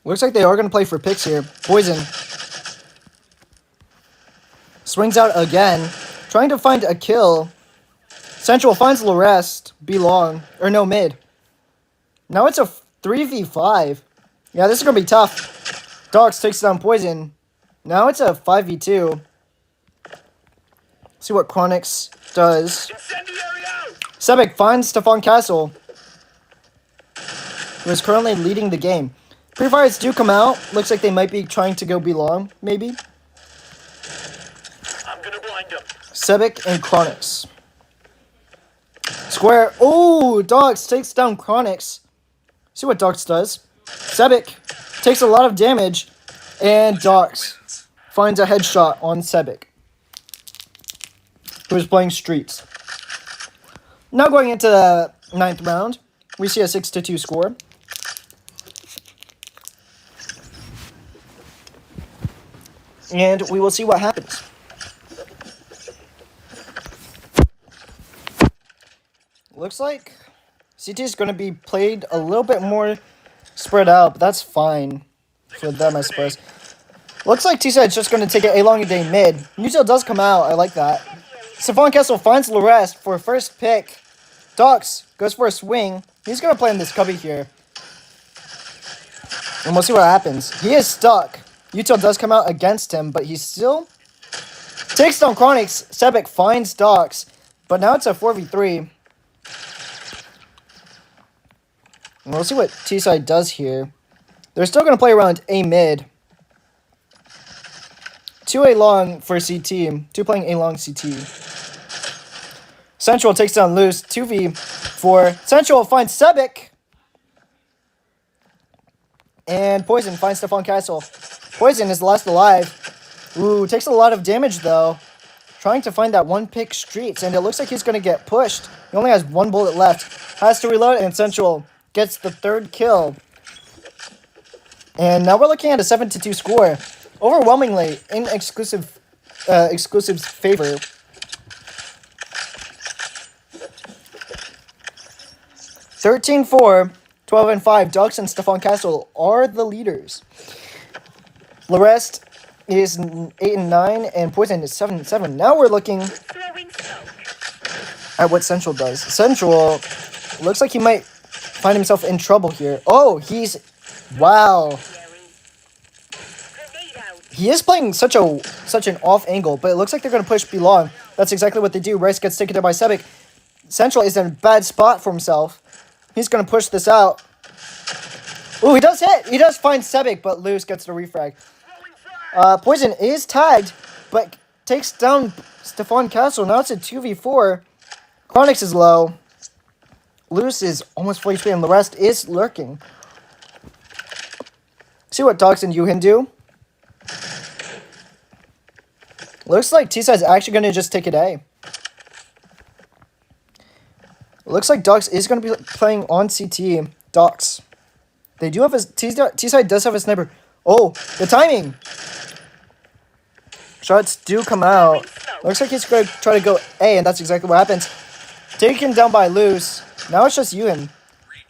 Looks like they are going to play for picks here. Poison. Swings out again. Trying to find a kill. Central finds Lorest. B long. Or no, mid. Now it's a 3v5. Yeah, this is going to be tough. Dogs takes down Poison. Now it's a 5v2. See what Chronix does. Sebek finds Stefan Castle, who is currently leading the game. Pre-fires do come out. Looks like they might be trying to go B long, maybe. I'm gonna blind him. Sebek and Chronix. Square. Oh, Dogs takes down Chronix. See what Dogs does. Sebek takes a lot of damage, and Dogs finds a headshot on Sebek, who is playing Streets. Now going into the 9th round, we see a 6-2 score. And we will see what happens. Looks like CT is going to be played a little bit more spread out, but that's fine for them, I suppose. Looks like T-Side is just going to take it a long day mid. Util does come out. I like that. Stefan Castle finds Lorest for first pick. Dox goes for a swing. He's going to play in this cubby here. And we'll see what happens. He is stuck. Util does come out against him, but he still takes down Chronix. Sebek finds Dox, but now it's a 4v3. And we'll see what T-Side does here. They're still going to play around A mid. 2 A long for CT. 2 playing A long CT. Central takes down Loose. 2v4. Central finds Sebek. And Poison finds Stefan Castle. Poison is last alive. Ooh, takes a lot of damage though. Trying to find that one pick Streets, and it looks like he's going to get pushed. He only has 1 bullet left. Has to reload, and Central gets the 3rd kill. And now we're looking at a 7-2 score. Overwhelmingly in Exclusive's favor. 13-4, 12-5. Dogs and Stefan Castle are the leaders. Lorest is 8-9, and Poison is 7-7. Now we're looking at what Central does. Central looks like he might find himself in trouble here. Oh, he's... Wow. He is playing such an off angle, but it looks like they're going to push B long. That's exactly what they do. Rice gets taken down by Sebek. Central is in a bad spot for himself. He's going to push this out. Ooh, he does hit. He does find Sebek, but Loose gets the refrag. Poison is tagged, but takes down Stefan Castle. Now it's a 2v4. Chronix is low. Loose is almost full HP, and the rest is lurking. See what Dogs and Yuhin do. Looks like T-Side's actually going to just take it A. Looks like Dogs is going to be playing on CT. Dogs. They do have a... T-Side does have a sniper. Oh, the timing! Shots do come out. Looks like he's going to try to go A, and that's exactly what happens. Taken down by Loose. Now it's just Yuhin.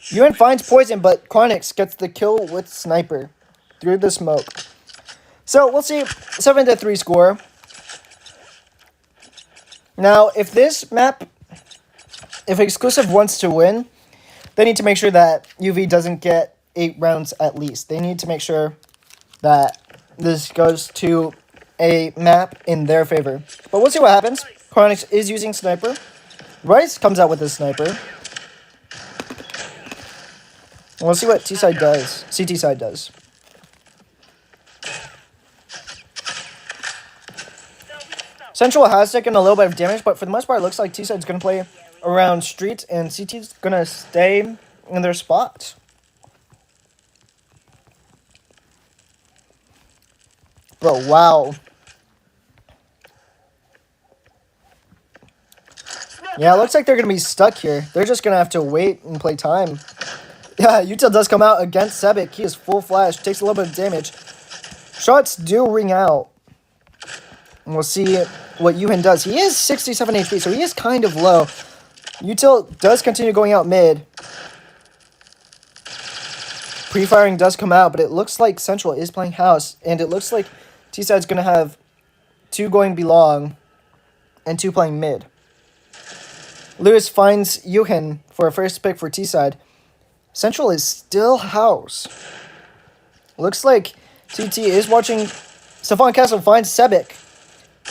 Yuhin finds Poison, but Chronix gets the kill with Sniper through the smoke. So, we'll see. 7-3 score. Now, if this map... If Exclusive wants to win, they need to make sure that UV doesn't get 8 rounds at least. They need to make sure that this goes to a map in their favor. But we'll see what happens. Chronix is using Sniper. Rice comes out with a sniper. We'll see what T side does. CT side does. Central has taken a little bit of damage, but for the most part, it looks like T side's gonna play around streets, and CT's gonna stay in their spot. Bro, wow. Yeah, it looks like they're gonna be stuck here. They're just gonna have to wait and play time. Yeah, Util does come out against Sebek. He is full flash, takes a little bit of damage. Shots do ring out. And we'll see what Yuhin does. He is 67 HP, so he is kind of low. Util does continue going out mid. Pre-firing does come out, but it looks like Central is playing house. And it looks like T-side's going to have 2 going belong and 2 playing mid. Lewis finds Yuhin for a first pick for T-side. Central is still house. Looks like CT is watching. Stefan Castle finds Sebek,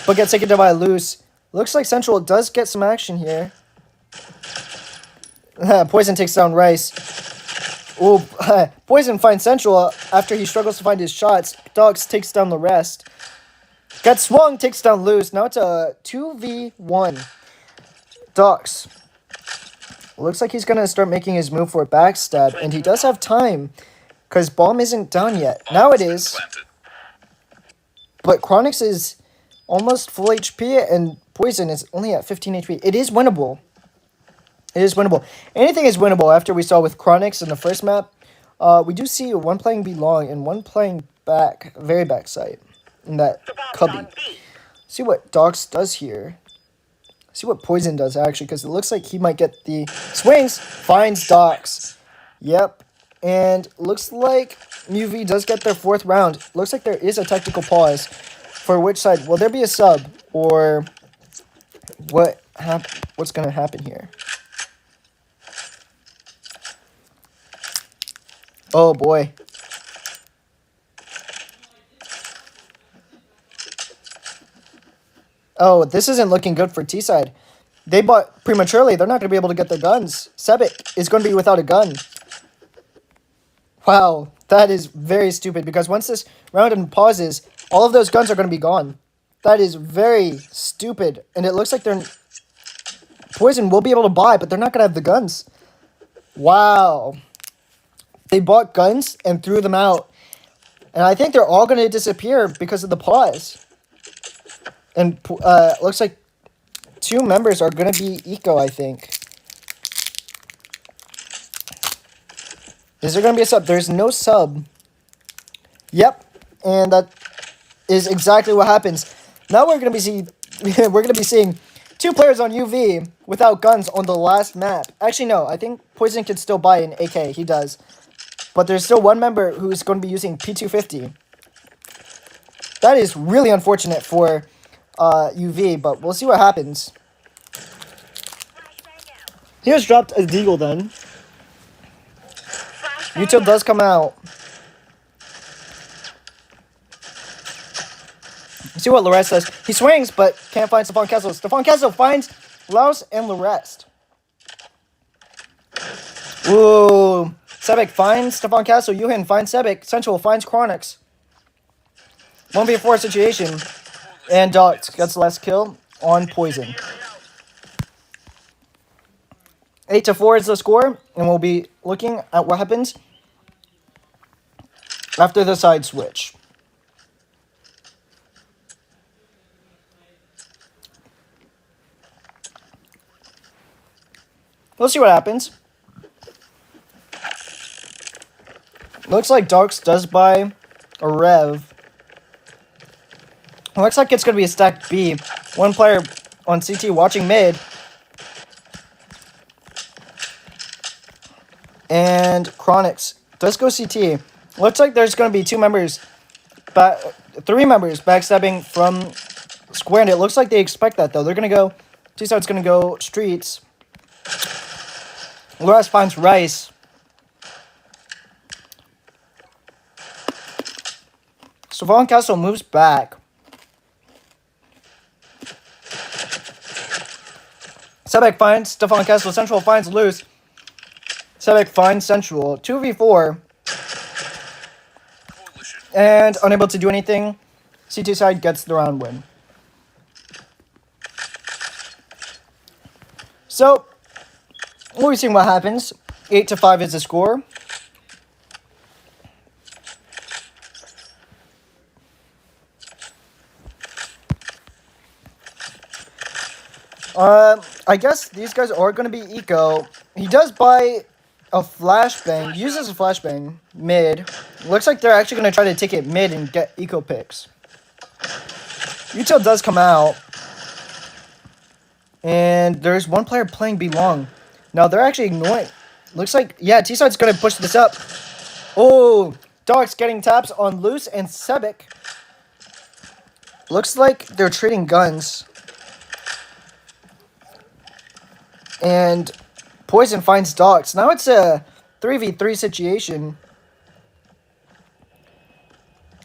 but gets taken down by Lewis. Looks like Central does get some action here. Poison takes down Rice. Ooh, Poison finds Central after he struggles to find his shots. Dogs takes down the rest. Gets swung, takes down Lewis. Now it's a 2v1. Dogs. Looks like he's going to start making his move for a backstab, and he does have time, because bomb isn't down yet. Now it is. But Chronix is almost full HP, and Poison is only at 15 HP. It is winnable. It is winnable. Anything is winnable after we saw with Chronix in the first map. We do see 1 playing belong and 1 playing back, very back side in that cubby. See what Dogs does here. See what Poison does, actually, because it looks like he might get the swings. Finds Docs. Yep. And looks like UV does get their 4th round. Looks like there is a tactical pause. For which side? Will there be a sub? Or what's going to happen here? Oh, boy. Oh, this isn't looking good for T-side. They bought prematurely. They're not going to be able to get their guns. Sebek is going to be without a gun. Wow, that is very stupid, because once this round pauses, all of those guns are going to be gone. That is very stupid, and it looks like Poison will be able to buy, but they're not going to have the guns. Wow. They bought guns and threw them out, and I think they're all going to disappear because of the pause. And looks like 2 members are going to be eco, I think. Is there going to be a sub? There's no sub. Yep. And that is exactly what happens. Now we're going to be seeing 2 players on UV without guns on the last map. Actually, no. I think Poison can still buy an AK. He does. But there's still 1 member who's going to be using P250. That is really unfortunate for UV, but we'll see what happens. Here's dropped a deagle then. Util does come out. See what Larest does. He swings, but can't find Stefan Castle. Stefan Castle finds Laos and Larest. Ooh. Sebek finds Stefan Castle. Yuhin finds Sebek. Central finds Chronix. 1v4 situation. And Dots gets the last kill on Poison. 8-4 is the score, and we'll be looking at what happens after the side switch. We'll see what happens. Looks like Darks does buy a Rev. Looks like it's going to be a stack B. 1 player on CT watching mid. And Chronix does go CT. Looks like there's going to be 3 members backstabbing from Square, and it looks like they expect that, though. They're going to go, T-side's going to go streets. Loras finds Rice. Stefan Castle moves back. Sebek finds Stefan Castle. Central finds Loose. Sebek finds Central. 2v4. Coalition. And unable to do anything. CT side gets the round win. So, we're seeing what happens. 8-5 is the score. I guess these guys are going to be eco. He does buy a flashbang, uses a flashbang mid. Looks like they're actually going to try to take it mid and get eco picks. Util does come out. And there's one player playing B long. Now they're actually ignoring. Looks like, yeah, T-Side's going to push this up. Oh, Dogs getting taps on Loose and Sebek. Looks like they're trading guns. And Poison finds Dogs. Now it's a 3v3 situation.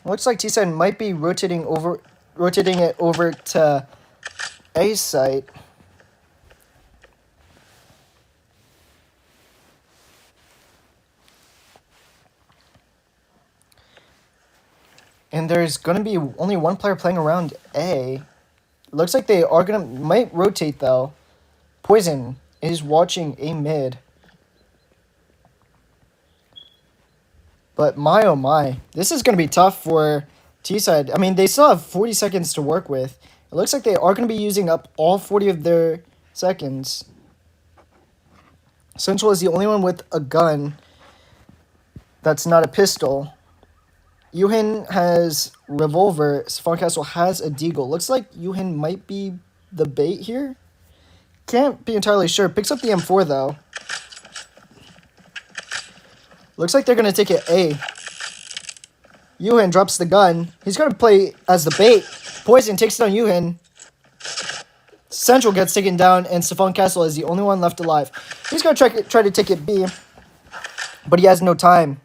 Looks like T-Side might be rotating it over to A site. And there's gonna be only one player playing around A. Looks like they are might rotate though. Poison is watching A mid. But my oh my, this is gonna be tough for T-Side. I mean, they still have 40 seconds to work with. It looks like they are gonna be using up all 40 of their seconds. Central is the only one with a gun that's not a pistol. Yuhin has revolver. Stefan Castle has a deagle. Looks like Yuhin might be the bait here. Can't be entirely sure. Picks up the M4 though. Looks like they're gonna take it A. Yuhin drops the gun. He's gonna play as the bait. Poison takes down Yuhin. Central gets taken down, and Stefan Castle is the only one left alive. He's gonna try to take it B, but he has no time.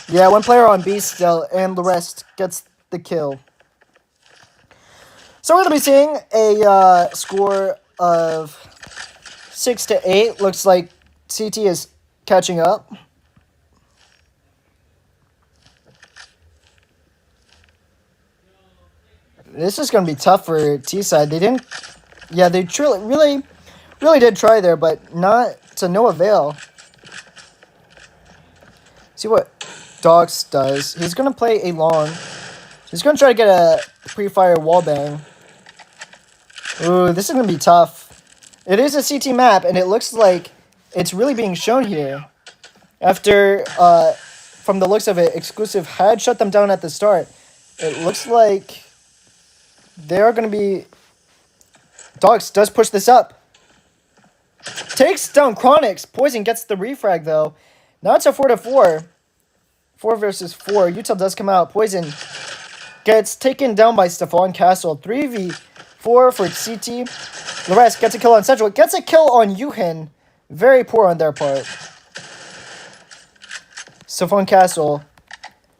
Yeah, one player on B still, and the rest gets the kill. So we're going to be seeing a score of 6-8. Looks like CT is catching up. This is going to be tough for T-Side. They didn't... Yeah, they really did try there, but not to no avail. See what Dogs does. He's going to play a long. He's going to try to get a pre-fire wallbang. Ooh, this is going to be tough. It is a CT map, and it looks like it's really being shown here. After, from the looks of it, Exclusive had shut them down at the start. It looks like they are going to be... Dogs does push this up. Takes down Chronix. Poison gets the refrag, though. Now it's a 4-4. 4 versus 4. Util does come out. Poison gets taken down by Stefan Castle. 3v4 for CT. The rest gets a kill on Central. Gets a kill on Yuhin. Very poor on their part. Stefan Castle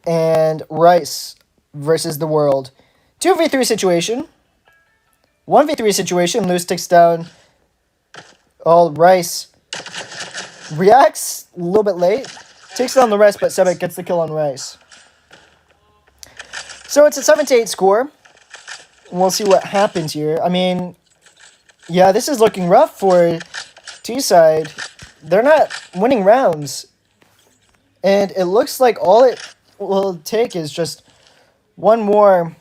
and Rice versus the world. 2v3 situation. 1v3 situation. Loose takes down Rice. Reacts a little bit late. Takes down the rest, but Sebek gets the kill on Rice. So it's a 7-8 score. We'll see what happens here. I mean, yeah, this is looking rough for T-Side. They're not winning rounds. And it looks like all it will take is just one more.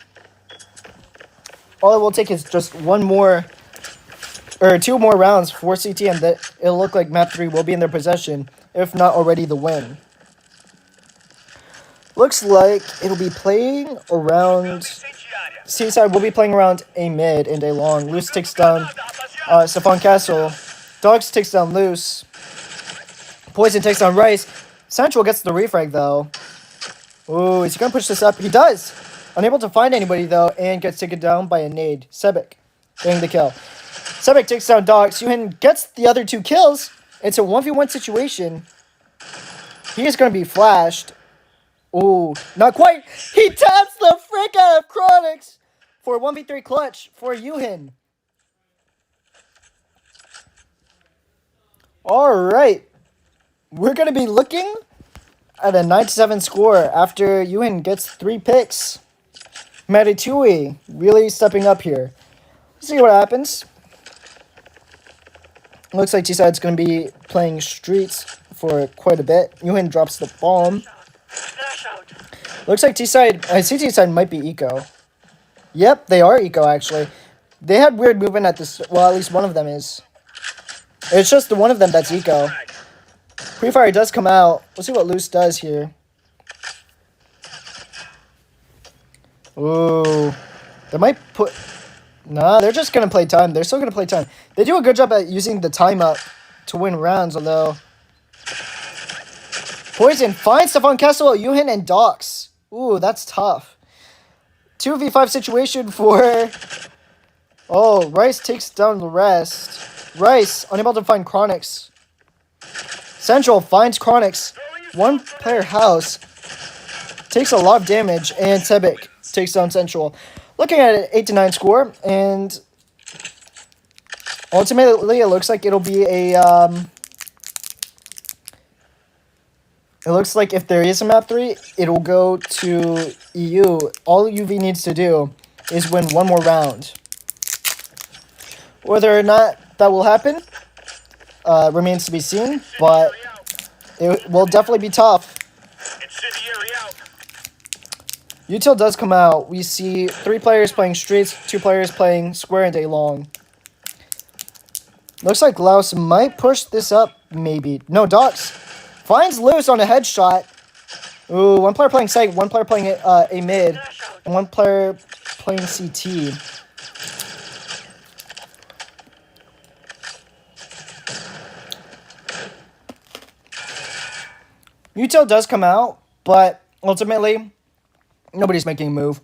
All it will take is just one more, or 2 more rounds for CT, and that it'll look like map 3 will be in their possession, if not already the win. Looks like it'll be playing around... C-side will be playing around a mid and a long. Loose takes down Stefan Castle. Dogs takes down Loose. Poison takes down Rice. Central gets the refrag, though. Ooh, is he going to push this up? He does! Unable to find anybody, though, and gets taken down by a nade. Sebek getting the kill. Sebek takes down Dogs. Yuhin gets the other 2 kills. It's a 1v1 situation. He is going to be flashed. Ooh, not quite. He taps the frick out of Chronix for a 1v3 clutch for Yuhin. Alright. We're going to be looking at a 9-7 score after Yuhin gets 3 picks. Maritui really stepping up here. Let's see what happens. Looks like T-Side's going to be playing Streets for quite a bit. Yuhin drops the bomb. Looks like T-Side, I see T-Side might be eco. Yep, they are eco actually. They had weird movement at this, well at least one of them is. It's just the one of them that's eco. Pre-fire does come out. Let's see what Loose does here. Ooh. They might put... Nah, they're just going to play time. They're still going to play time. They do a good job at using the time up to win rounds, although... Poison finds Stefan Castle, Yuhin, and Dox. Ooh, that's tough. 2v5 situation for... Oh, Rice takes down the rest. Rice, unable to find Chronix. Central finds Chronix. One player house. Takes a lot of damage, and Sebek takes down Central. Looking at an 8-9 score, and ultimately it looks like it'll be a, it looks like if there is a map 3, it'll go to EU. All UV needs to do is win one more round. Whether or not that will happen remains to be seen, but it will definitely be tough. Util does come out. We see 3 players playing Streets, 2 players playing Square and Daylong. Looks like Laos might push this up, maybe. No, Dox finds Loose on a headshot. Ooh, 1 player playing site, 1 player playing a mid, and 1 player playing CT. Util does come out, but ultimately... nobody's making a move.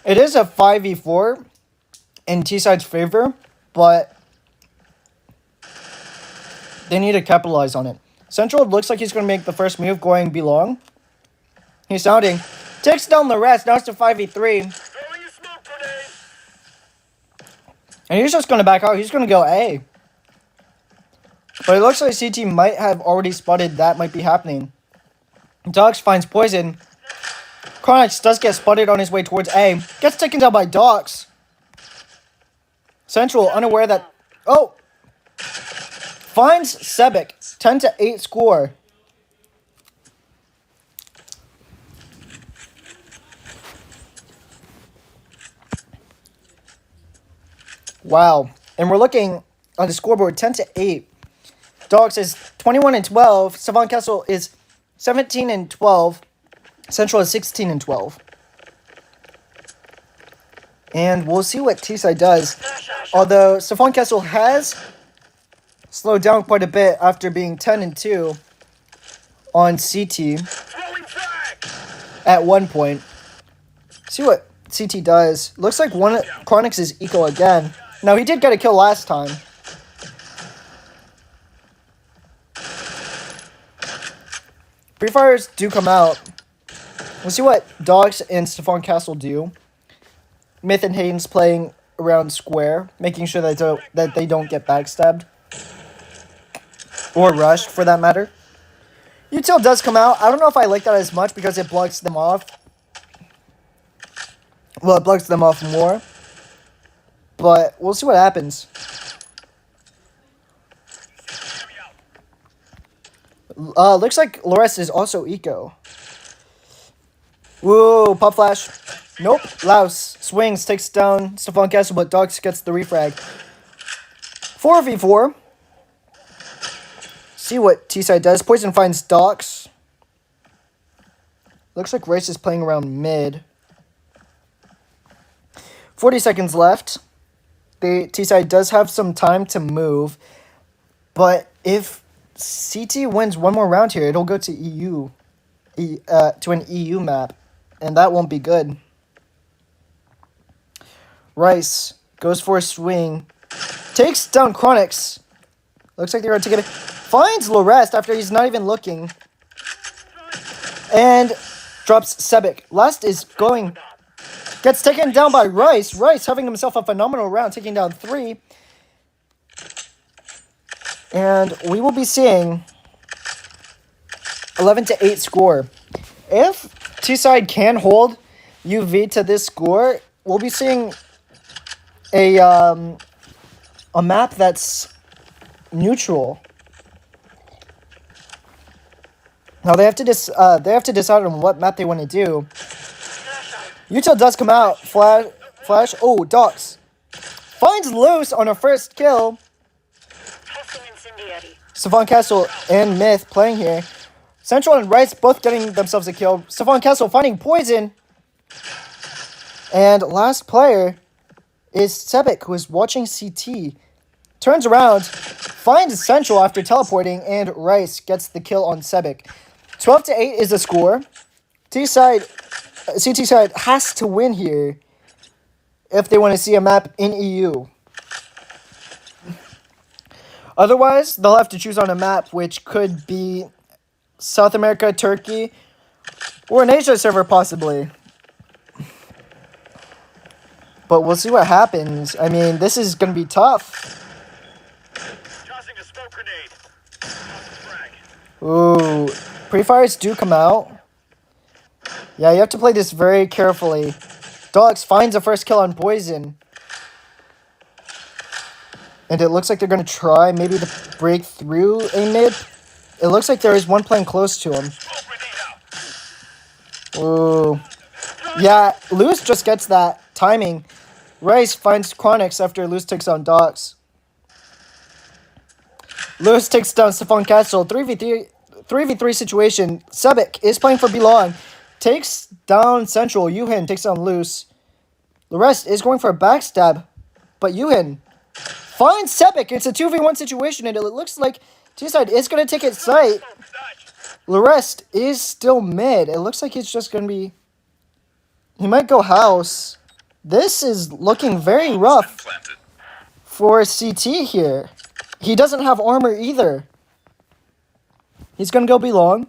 It is a 5v4 in T-Side's favor, but they need to capitalize on it. Central looks like he's going to make the first move going B-long. He's sounding. Takes down the rest. Now it's a 5v3. And he's just going to back out. He's going to go A. But it looks like CT might have already spotted that might be happening. Dox finds Poison. Chronix does get spotted on his way towards A. Gets taken down by Dox. Central, unaware that... Oh! Finds Sebek. 10-8 score. Wow. And we're looking on the scoreboard 10-8. Dogs is 21-12. Savon Castle is 17-12. Central is 16-12. And we'll see what T-Side does. Although Savon Castle has slowed down quite a bit after being 10-2 on CT at one point. See what CT does. Looks like one Chronix is eco again. Now he did get a kill last time. Pre-fires do come out. We'll see what Dogs and Stefan Castle do. Myth and Hayden's playing around Square, making sure that they don't get backstabbed. Or rushed, for that matter. Util does come out. I don't know if I like that as much because it blocks them off. Well, it blocks them off more. But we'll see what happens. Looks like Loris is also eco. Whoa, pop flash. Nope. Laos swings, takes down Stefan Castle, but Dox gets the refrag. 4v4. See what T-Side does. Poison finds Dox. Looks like Rice is playing around mid. 40 seconds left. The T-Side does have some time to move. But if CT wins one more round here, it'll go to EU. To an EU map. And that won't be good. Rice goes for a swing. Takes down Chronix. Looks like they're going to get it. Finds Lorest after he's not even looking. And drops Sebek. Last is going Gets taken down by Rice. Rice having himself a phenomenal round, taking down 3. And we will be seeing 11-8 score. If T-Side can hold UV to this score, we'll be seeing a map that's neutral. Now they have to decide on what map they want to do. Util does come out. Flash. Oh, Docs finds Loose on her first kill. Savon Castle and Myth playing here. Central and Rice both getting themselves a kill. Savon Castle finding Poison. And last player is Sebek, who is watching CT. Turns around, finds Central after teleporting, and Rice gets the kill on Sebek. 12-8 is the score. CT side has to win here if they want to see a map in EU. Otherwise, they'll have to choose on a map which could be South America, Turkey, or an Asia server possibly. But we'll see what happens. I mean, this is going to be tough. Tossing a smoke grenade. Ooh, pre-fires do come out. Yeah, you have to play this very carefully. Dogs finds a first kill on Poison. And it looks like they're going to try maybe to break through a mid. It looks like there is one playing close to him. Ooh. Yeah, Lewis just gets that timing. Rice finds Chronix after Lewis takes on Docs. Lewis takes down Stefan Castle. 3v3 situation. Sebek is playing for Belong. Takes down Central. Yuhin takes down Lewis. The rest is going for a backstab. But Yuhin finds Sebek. It's a 2v1 situation, and it looks like T-Side is going to take its site. Lorest is still mid. It looks like he's just going to be... He might go house. This is looking very rough for CT here. He doesn't have armor either. He's going to go Belong.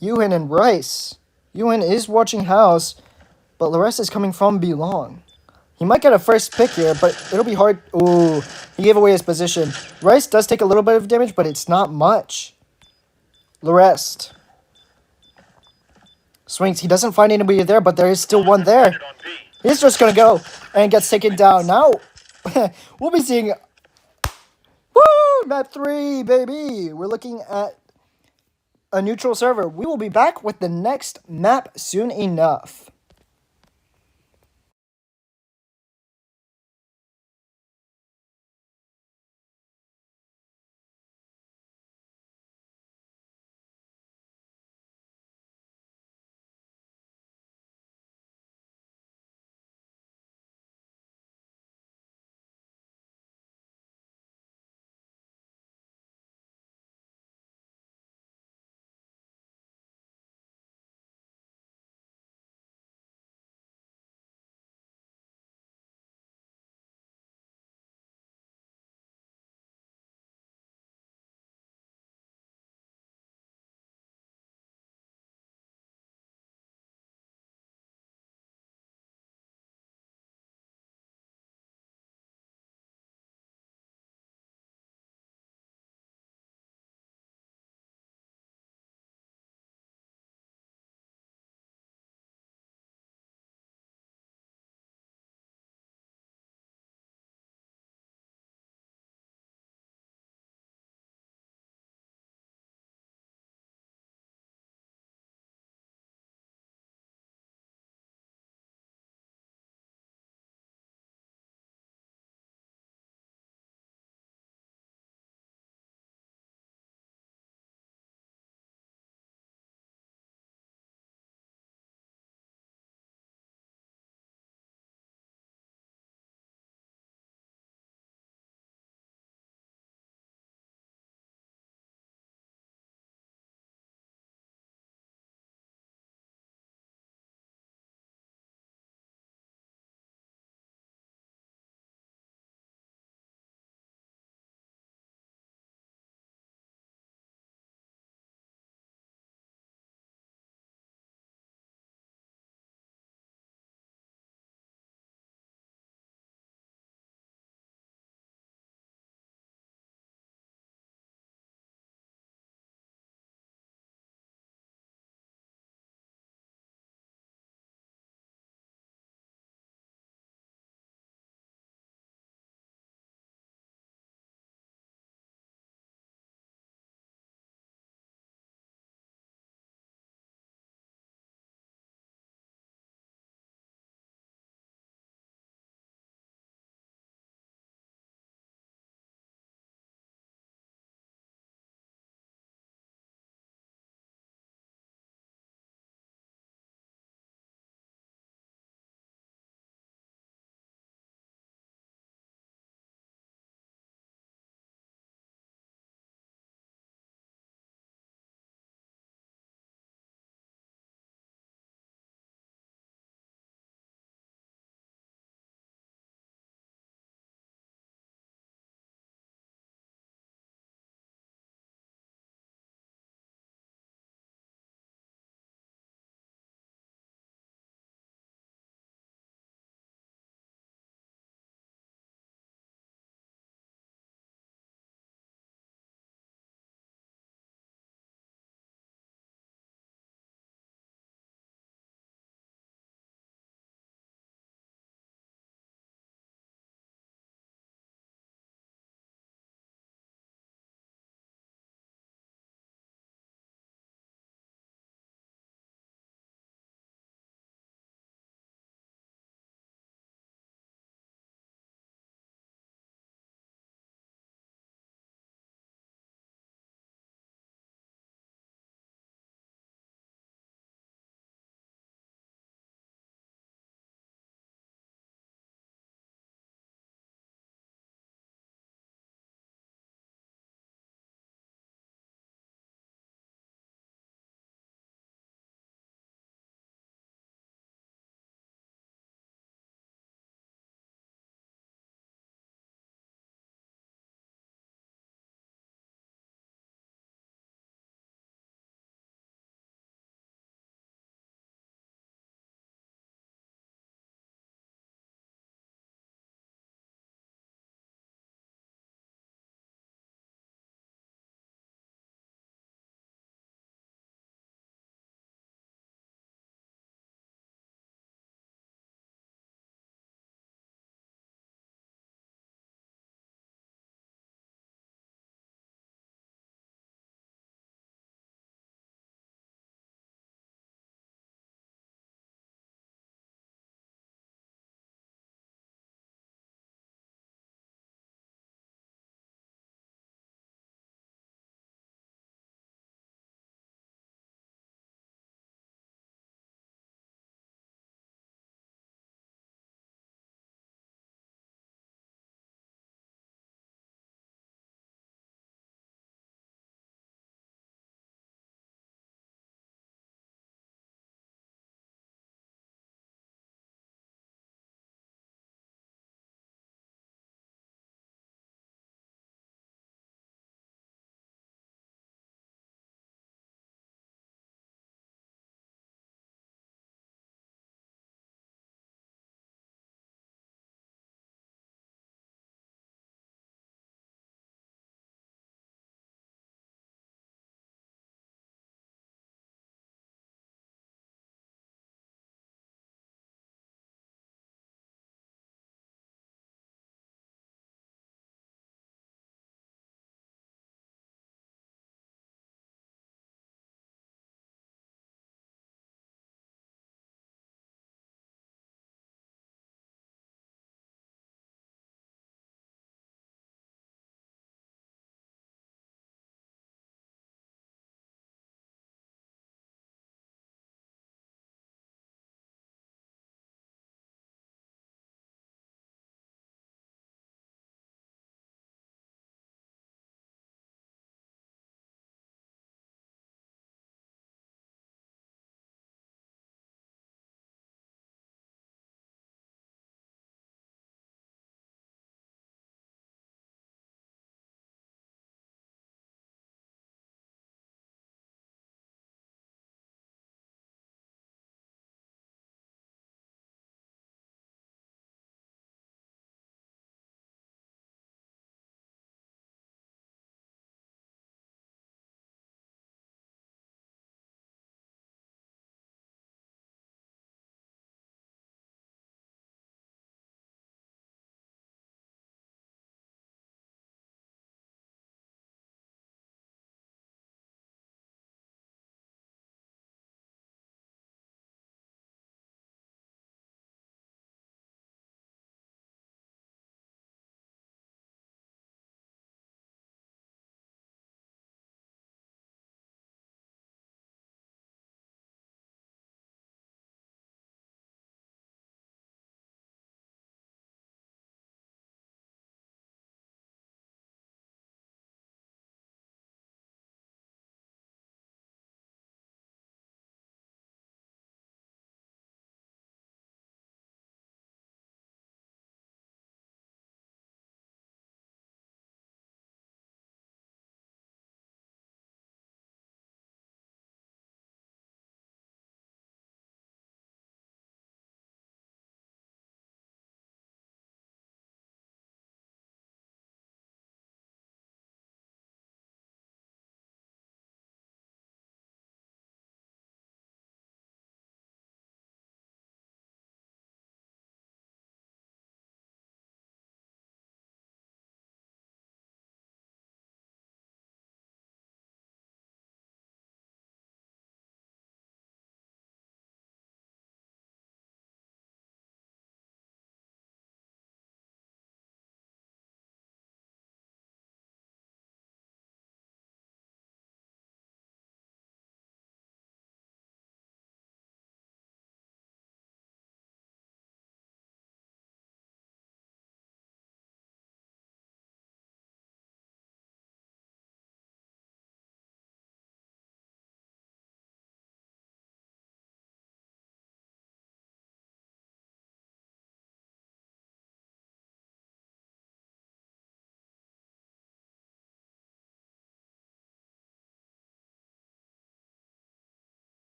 Yuhin and Rice. Yuhin is watching house, but Lorest is coming from Belong. He might get a first pick here, but it'll be hard. Ooh, he gave away his position. Rice does take a little bit of damage, but it's not much. Lorest swings. He doesn't find anybody there, but there is still one there. He's just going to go and gets taken down. Now, we'll be seeing... Woo! Map 3, baby! We're looking at a neutral server. We will be back with the next map soon enough.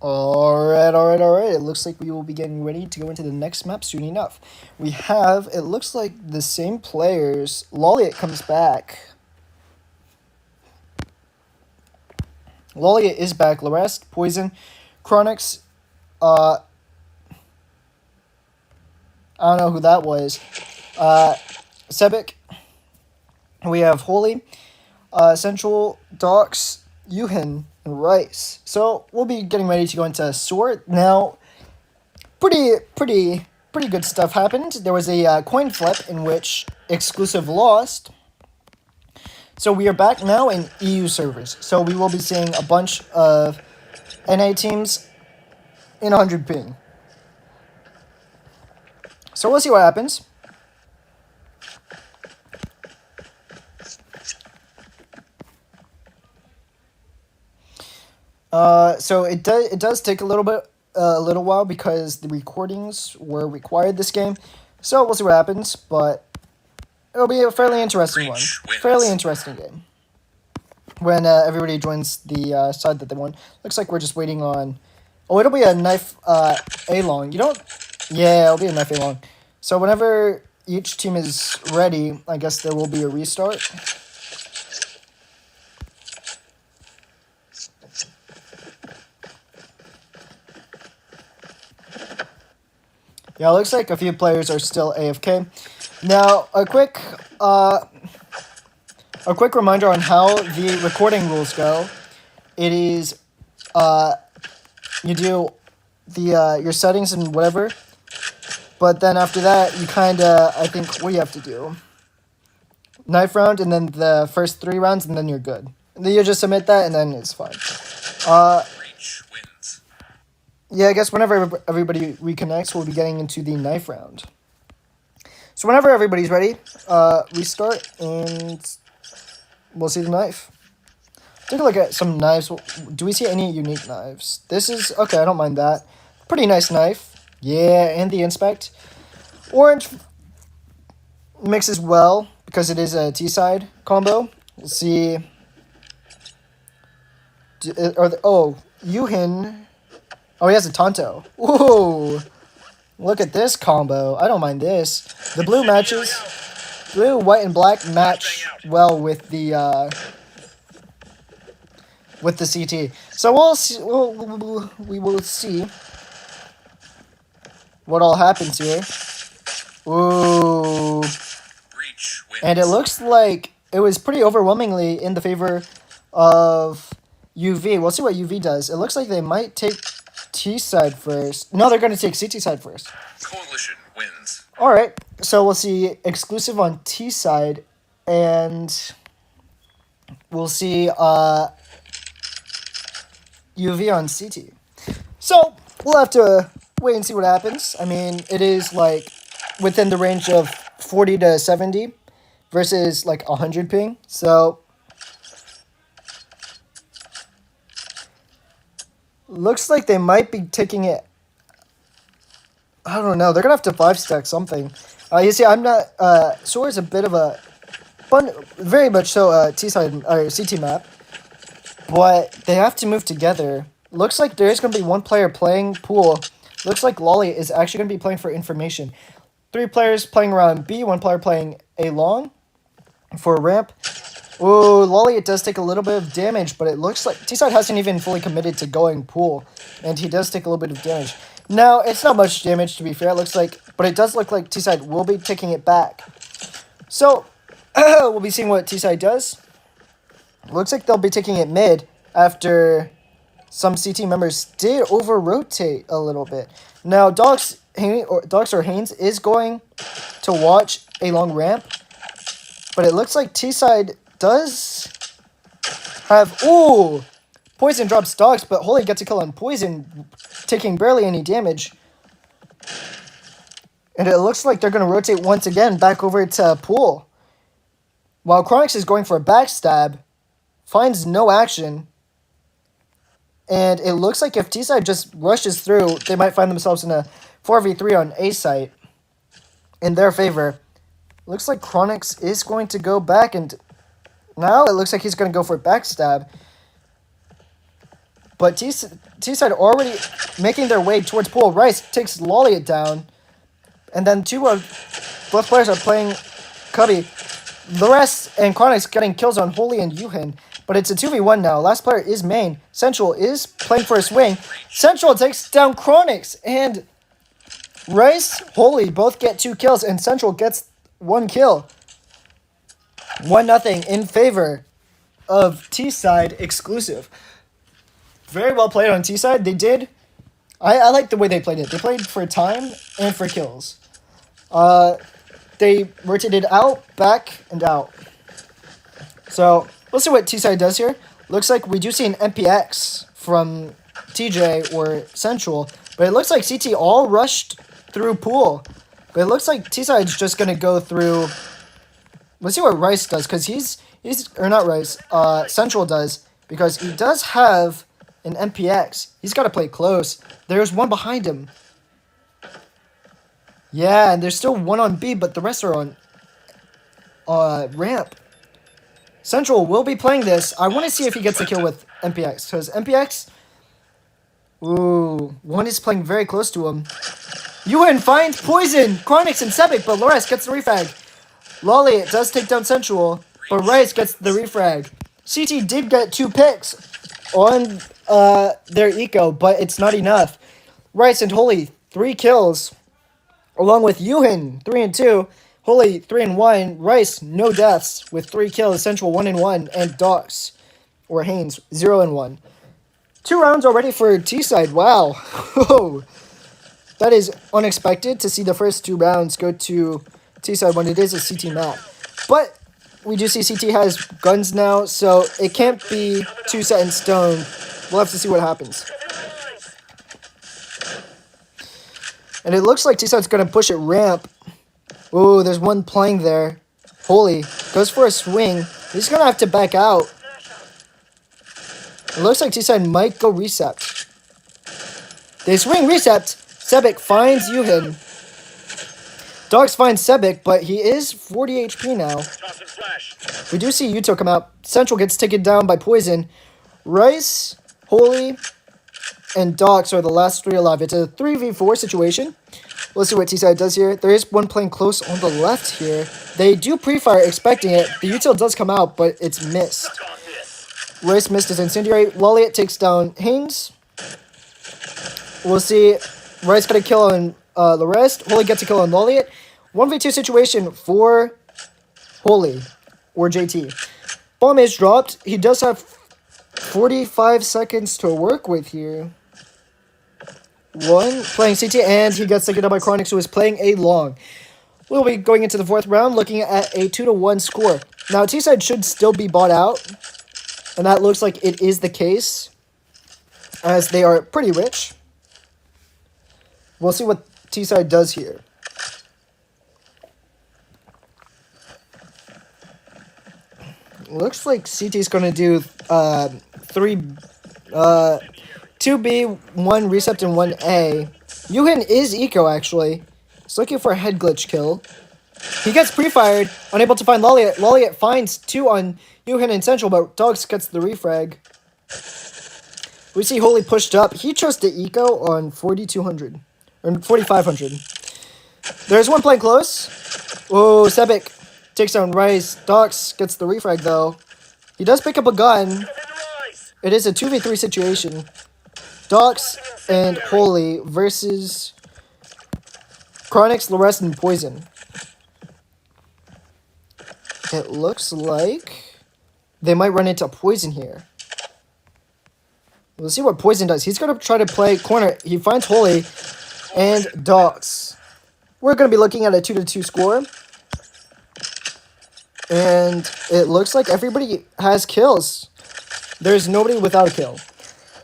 Alright. It looks like we will be getting ready to go into the next map soon enough. We have, it looks like the same players. Lolliot comes back. Lolliot is back. Larest, Poison, Chronix, I don't know who that was. Sebek. We have Holy, Central, Docs, Yuhin, and Rice. So we'll be getting ready to go into Sword. Now, pretty good stuff happened. There was a coin flip in which Exclusive lost. So we are back now in EU servers. So we will be seeing a bunch of NA teams in 100 ping. So we'll see what happens. So it does take a little while because the recordings were required this game. So we'll see what happens, but it'll be a fairly interesting one. Fairly interesting game. When everybody joins the side that they want. Looks like we're just waiting on... Oh, it'll be a knife A-long. You don't... Yeah, it'll be a knife A-long. So whenever each team is ready, I guess there will be a restart. Yeah, it looks like a few players are still AFK. Now, a quick reminder on how the recording rules go. It is, you do the your settings and whatever, but then after that, you I think, what do you have to do? Knife round, and then the first 3 rounds, and then you're good. And then you just submit that, and then it's fine. Yeah, I guess whenever everybody reconnects, we'll be getting into the knife round. So whenever everybody's ready, restart, and we'll see the knife. Take a look at some knives. Do we see any unique knives? This is... Okay, I don't mind that. Pretty nice knife. Yeah, and the inspect. Orange mixes well, because it is a T-side combo. We'll see... Yuhin... Oh, he has a Tonto. Ooh! Look at this combo. I don't mind this. The blue matches. Blue, white, and black match well with the CT. So we'll see. We will see what all happens here. Ooh! And it looks like it was pretty overwhelmingly in the favor of UV. We'll see what UV does. It looks like they might take T side first. No, they're going to take CT side first. Coalition wins. All right. So we'll see Exclusive on T side, and we'll see UV on CT. So we'll have to wait and see what happens. I mean, it is like within the range of 40 to 70 versus like 100 ping. So looks like they might be taking it. I don't know. They're going to have to 5-stack something. You see, I'm not... Sword is a bit of a... very much so T-side or CT map. But they have to move together. Looks like there is going to be one player playing pool. Looks like Lolly is actually going to be playing for information. 3 players playing around B. 1 player playing A long for ramp. Ooh, Lolly, it does take a little bit of damage, but it looks like T-side hasn't even fully committed to going pool, and he does take a little bit of damage. Now, it's not much damage, to be fair, it looks like, but it does look like T-side will be taking it back. So, we'll be seeing what T-side does. Looks like they'll be taking it mid after some CT members did over-rotate a little bit. Now, Docs or Haynes is going to watch a long ramp, but it looks like T-side does have... Ooh! Poison drops Dogs, but Holy gets a kill on Poison, taking barely any damage. And it looks like they're going to rotate once again back over to Pool. While Chronix is going for a backstab, finds no action. And it looks like if T-side just rushes through, they might find themselves in a 4v3 on A site in their favor. Looks like Chronix is going to go back, and now it looks like he's going to go for a backstab. But T-side already making their way towards pool. Rice takes Lolliot down. And then both players are playing Cubby. The rest and Chronix getting kills on Holy and Yuhin. But it's a 2v1 now. Last player is main. Central is playing for a swing. Central takes down Chronix. And Rice, Holy both get 2 kills. And Central gets 1 kill. 1-0 in favor of T-side exclusive. Very well played on T-side. They did. I like the way they played it. They played for time and for kills. They rotated out, back, and out. So, let's see what T-side does here. Looks like we do see an MPX from TJ or Central. But it looks like CT all rushed through pool. But it looks like T-side's just going to go through... Let's see what Rice does, because he's... Or not Rice, Central does. Because he does have an MPX. He's got to play close. There's one behind him. Yeah, and there's still one on B, but the rest are on ramp. Central will be playing this. I want to see if he gets a kill with MPX, because MPX... Ooh, one is playing very close to him. Yuhin finds Poison, Chronix, and Sebek, but Loris gets the refrag. Lolly does take down Central, but Rice gets the refrag. CT did get 2 picks on their eco, but it's not enough. Rice and Holy, 3 kills. Along with Yuhin, 3 and 2. Holy, 3 and 1. Rice, no deaths with 3 kills. Central, 1 and 1. And Docs, or Haynes, 0 and 1. 2 rounds already for T-side. Wow. That is unexpected to see the first 2 rounds go to T-side when it is a CT map. But we do see CT has guns now, so it can't be too set in stone. We'll have to see what happens. And it looks like T-side's going to push it ramp. Ooh, there's one playing there. Holy. Goes for a swing. He's going to have to back out. It looks like T-side might go recept. They swing recept. Sebek finds Yuhin. Dogs finds Sebek, but he is 40 HP now. We do see Yuto come out. Central gets taken down by Poison. Rice, Holy, and Docs are the last 3 alive. It's a 3v4 situation. Let's see what T-side does here. There is one playing close on the left here. They do pre-fire expecting it. The util does come out, but it's missed. Rice missed his incendiary. Lolliot takes down Haynes. We'll see. Rice got a kill on the rest. Holy gets a kill on Lolliot. 1v2 situation for Holy or JT. Bomb is dropped. He does have 45 seconds to work with here. One playing CT, and he gets taken down by Chronix, who is playing a long. We'll be going into the 4th round, looking at a 2-1 score. Now, T-side should still be bought out, and that looks like it is the case, as they are pretty rich. We'll see what T-side does here. Looks like CT's going to do 2B, 1 Recept, and 1A. Yuhin is eco, actually. He's looking for a head glitch kill. He gets pre-fired, unable to find Lolliot. Lolliot finds 2 on Yuhin and Central, but Dogs gets the refrag. We see Holy pushed up. He chose to eco on 4,200. Or 4,500. There's one playing close. Oh, Sebek takes down Rice. Docs gets the refrag, though. He does pick up a gun. It is a 2v3 situation. Docs and Holy versus Chronix, Lorest, and Poison. It looks like they might run into Poison here. We'll see what Poison does. He's going to try to play corner. He finds Holy and Docs. We're going to be looking at a 2-2 score. And it looks like everybody has kills. There's nobody without a kill.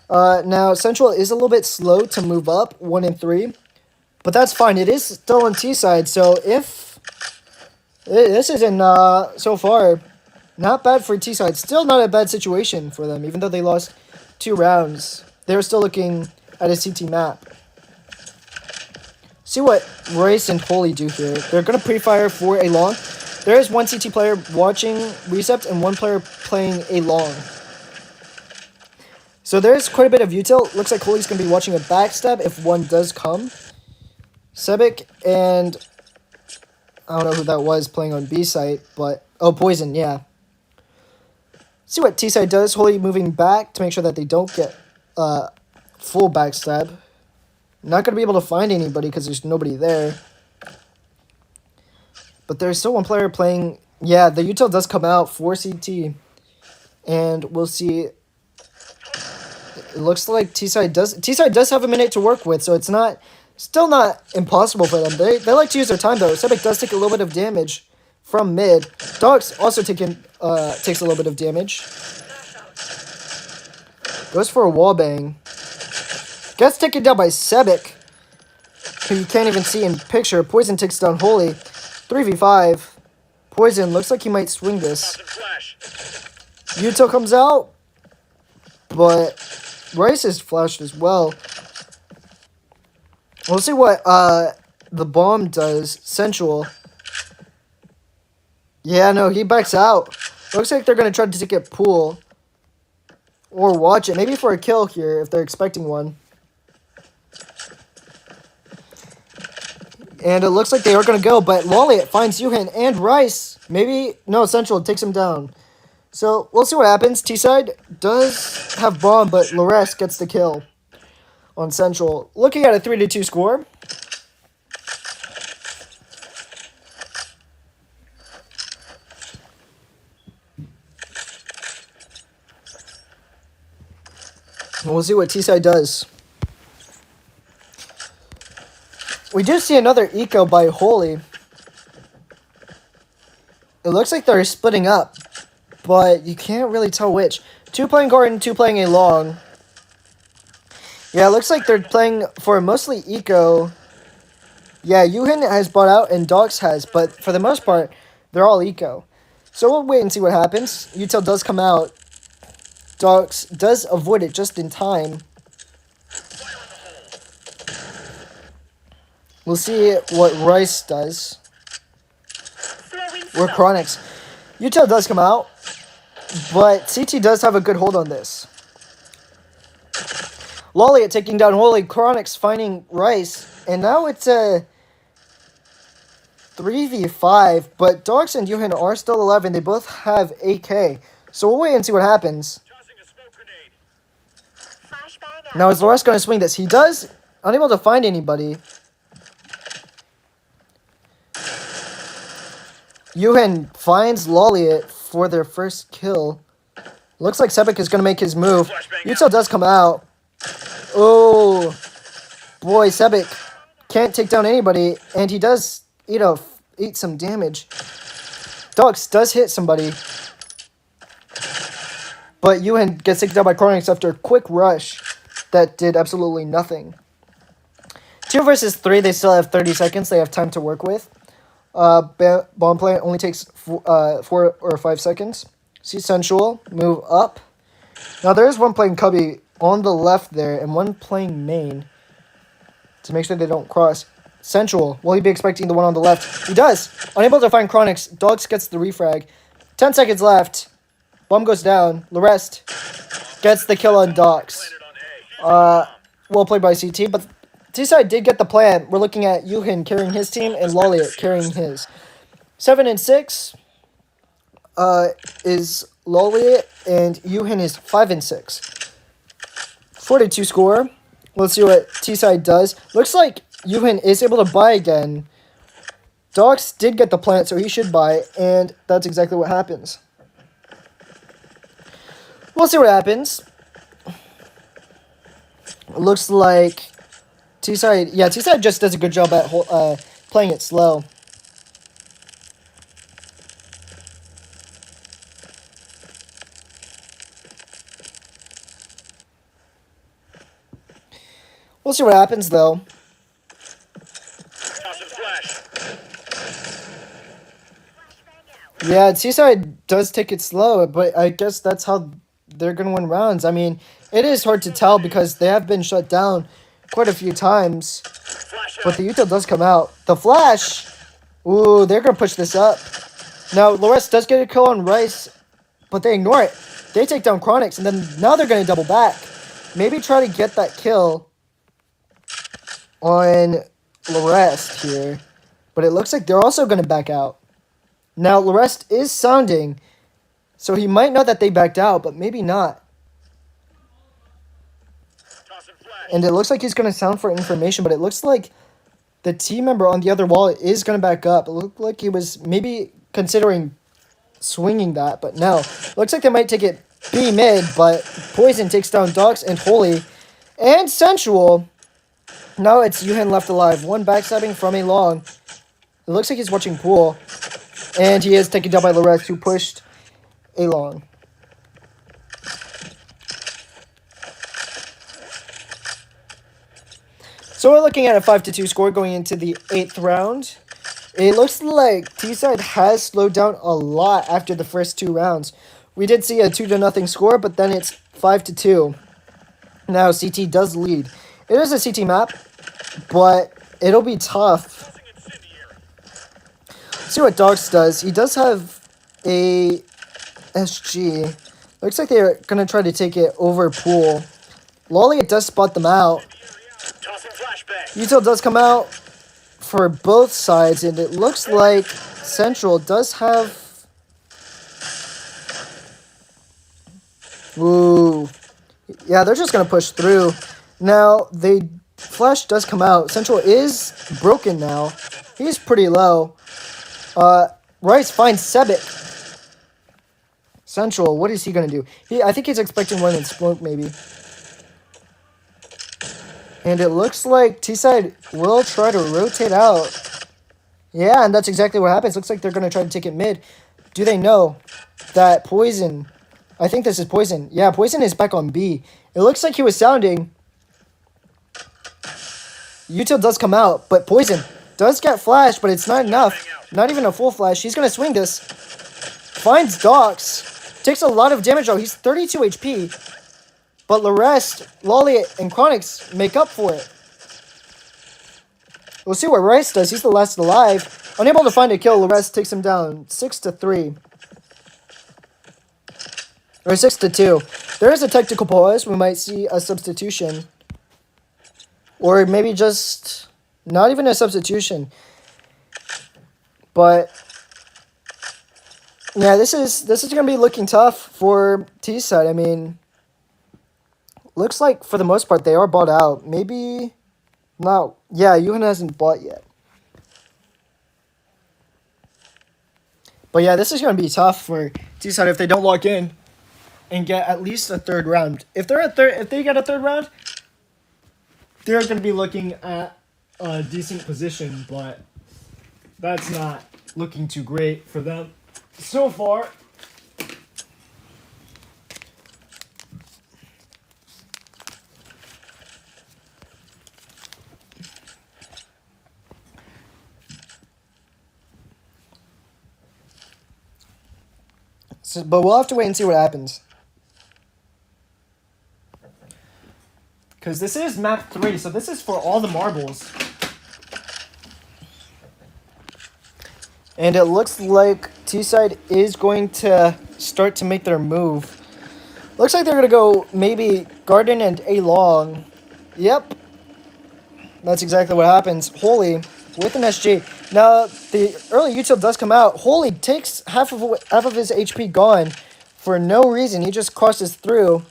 Now, Central is a little bit slow to move up, 1 and 3. But that's fine. It is still on T-side, so if... This isn't, so far, not bad for T-side. Still not a bad situation for them, even though they lost 2 rounds. They're still looking at a CT map. See what Rice and Holy do here. They're going to pre-fire for a long. There is one CT player watching Recept and one player playing a long. So there's quite a bit of util. Looks like Holy's going to be watching a backstab if one does come. Sebek and... I don't know who that was playing on B site, but... Oh, Poison, yeah. See what T side does. Holy moving back to make sure that they don't get full backstab. Not going to be able to find anybody because there's nobody there. But there's still one player playing... Yeah, the util does come out for CT. And we'll see... It looks like T-side does have a minute to work with, so it's not... Still not impossible for them. They like to use their time, though. Sebek does take a little bit of damage from mid. Dogs also takes a little bit of damage. Goes for a wallbang. Gets taken down by Sebek, who you can't even see in picture. Poison takes down Holy. 3v5. Poison looks like he might swing this. Util comes out, but Rice is flashed as well. We'll see what the bomb does. Sensual. Yeah, no, he backs out. Looks like they're going to try to get pool. Or watch it. Maybe for a kill here if they're expecting one. And it looks like they are going to go, but Lolliot finds Yuhin and Rice. Maybe, no, Sensual takes him down. So, we'll see what happens. T-side does have bomb, but Lores gets the kill on Central. Looking at a 3-2 score. We'll see what T-side does. We do see another eco by Holy. It looks like they're splitting up, but you can't really tell which. 2 playing Gordon, 2 playing a long. Yeah, it looks like they're playing for mostly eco. Yeah, Yuhin has bought out and Dogs has, but for the most part, they're all eco. So we'll wait and see what happens. Util does come out. Dogs does avoid it just in time. We'll see what Rice does. Or Chronix. Util does come out, but CT does have a good hold on this. Lolliot taking down Holy, Chronix finding Rice, and now it's a 3v5, but Dogs and Yuhin are still alive, and they both have AK. So we'll wait and see what happens. Now is Loras going to swing this? He does, unable to find anybody. Yuhin finds Lolliot for their first kill. Looks like Sebek is going to make his move. Util does come out. Oh, boy, Sebek can't take down anybody, and he does, eat some damage. Dogs does hit somebody. But Yuhin gets taken down by Chronix after a quick rush that did absolutely nothing. 2 versus 3, they still have 30 seconds. They have time to work with. Bomb plant only takes 4 or 5 seconds. See Sensual move up. Now there is one playing Cubby on the left there and one playing main to make sure they don't cross. Sensual, will he be expecting the one on the left? He does. Unable to find Chronix. Dogs gets the refrag. 10 seconds left. Bomb goes down. Lorest gets the kill on Dogs. Well played by CT, but T-side did get the plan. We're looking at Yuhin carrying his team and Lolliot carrying his. 7 and 6 is Lolliot, and Yuhin is 5 and 6. 42 score. Let's see what T-side does. Looks like Yuhin is able to buy again. Dogs did get the plant, so he should buy, and that's exactly what happens. We'll see what happens. Looks like T-side, yeah, T-side just does a good job at playing it slow. We'll see what happens, though. Yeah, T-side does take it slow, but I guess that's how they're going to win rounds. I mean, it is hard to tell because they have been shut down quite a few times. But the util does come out. The flash! Ooh, they're going to push this up. Now, Lores does get a kill on Rice, but they ignore it. They take down Chronix, and then now they're going to double back. maybe try to get that kill on Larest here. But it looks like they're also going to back out. Now, Larest is sounding, so he might know that they backed out, but maybe not. And it looks like he's going to sound for information, but it looks like the team member on the other wall is going to back up. It looked like he was maybe considering swinging that, but no. Looks like they might take it B mid, but Poison takes down Dox and Holy. And Sensual. Now it's Yuhin left alive. One backstabbing from a long. It looks like he's watching Pool. And he is taken down by Larest, who pushed a long. So we're looking at a 5-2 score going into the 8th round. It looks like T-Side has slowed down a lot after the first 2 rounds. We did see a 2-0 score, but then it's 5-2. Now CT does lead. It is a CT map, but it'll be tough. See what Dox does. He does have a SG. Looks like they're going to try to take it over Pool. Lolly does spot them out. Util does come out for both sides, and it looks like Central does have... Ooh. Yeah, they're just going to push through. Now, Flash does come out. Central is broken now. He's pretty low. Rice finds Sebek. Central, what is he going to do? I think he's expecting one in smoke, maybe. And it looks like T-Side will try to rotate out. Yeah, and that's exactly what happens. Looks like they're going to try to take it mid. Do they know that Poison... I think this is Poison. Yeah, Poison is back on B. It looks like he was sounding. Util does come out, but Poison does get flash, but it's not enough. Not even a full flash. He's going to swing this. Finds Dox. Takes a lot of damage, though. He's 32 HP. But Larest, Lolly, and Chronix make up for it. We'll see what Rice does. He's the last alive. Unable to find a kill, Larest takes him down 6-3. Or 6-2. There is a tactical pause. We might see a substitution. Or maybe just not even a substitution. But yeah, this is gonna be looking tough for T-Side. I mean, looks like for the most part they are bought out. Maybe not. Yeah, Yuhan hasn't bought yet. But yeah, this is gonna be tough for T-Side if they don't lock in and get at least a 3rd round. If they get a 3rd round, they're going to be looking at a decent position, but that's not looking too great for them so far. But we'll have to wait and see what happens. Because this is map 3, so this is for all the marbles. And it looks like T-Side is going to start to make their move. Looks like they're going to go maybe Garden and A-Long. Yep. That's exactly what happens. Holy with an SG. Now, the early util does come out. Holy takes half of his HP gone for no reason. He just crosses through.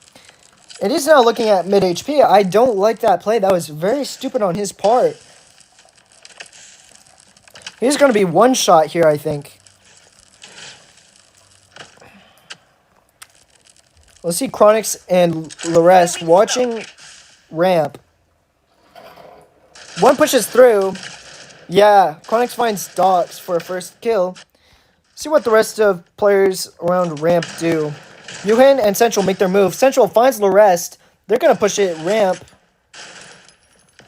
And he's now looking at mid HP. I don't like that play. That was very stupid on his part. He's going to be one shot here, I think. Let's see Chronix and Larest watching ramp. One pushes through. Yeah, Chronix finds Dox for a first kill. See what the rest of players around ramp do. Yuhin and Central make their move. Central finds Larest. They're going to push it ramp.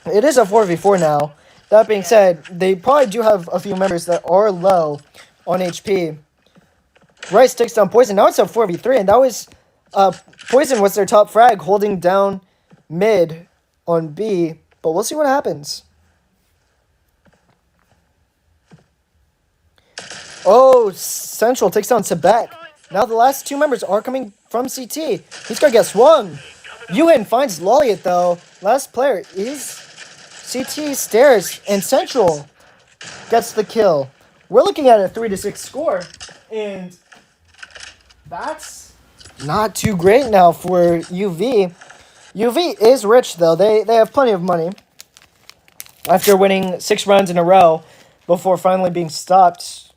It is a 4v4 now. That being said, they probably do have a few members that are low on HP. Rice takes down Poison. Now it's a 4v3, and that was... Poison was their top frag, holding down mid on B. But we'll see what happens. Oh, Central takes down Sebek. Now the last 2 members are coming from CT. He's going to get swung. Yuhin finds Loliot though. Last player is CT Stairs, and Central gets the kill. We're looking at a 3-6 score, and that's not too great now for UV. UV is rich though. They have plenty of money after winning 6 rounds in a row before finally being stopped.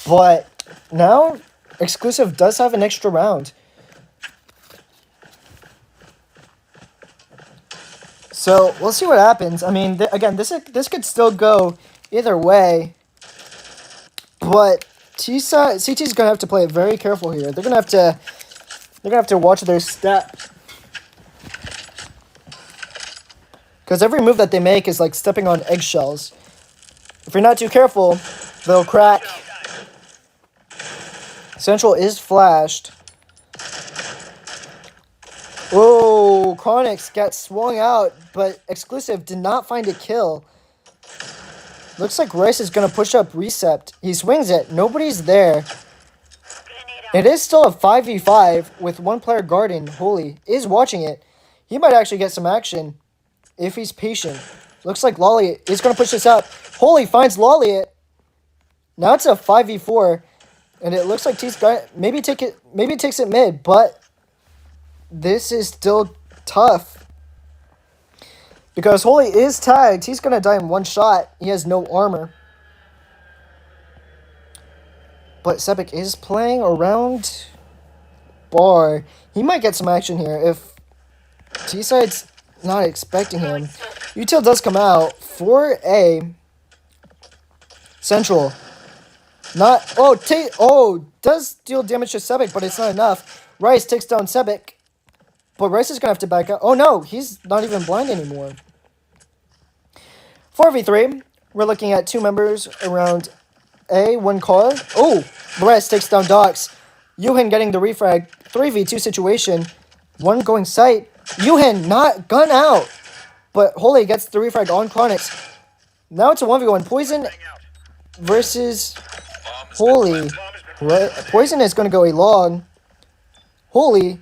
But now Exclusive does have an extra round. So we'll see what happens. I mean, again, this could still go either way. But CT's gonna have to play it very careful here. They're gonna have to watch their step. Because every move that they make is like stepping on eggshells. If you're not too careful, they'll crack. Central is flashed. Oh, Chronix gets swung out, but Exclusive did not find a kill. Looks like Rice is going to push up Recept. He swings it. Nobody's there. It is still a 5v5 with one player guarding. Holy is watching it. He might actually get some action if he's patient. Looks like Loliot is going to push this up. Holy finds Loliot. Now it's a 5v4. And it looks like T's got maybe takes it mid, but this is still tough. Because Holy is tagged. He's going to die in one shot. He has no armor. But Sebek is playing around bar. He might get some action here if T-Side's not expecting him. Util does come out for a Central. Does deal damage to Sebek, but it's not enough. Rice takes down Sebek. But Rice is going to have to back up. Oh no, he's not even blind anymore. 4v3. We're looking at 2 members around A, 1 car. Oh, Rice takes down Dox. Yuhin getting the refrag. 3v2 situation. 1 going sight. Yuhin not gun out. But Holy gets the refrag on Chronix. Now it's a 1v1. Poison versus Holy. Poison is going to go a long. Holy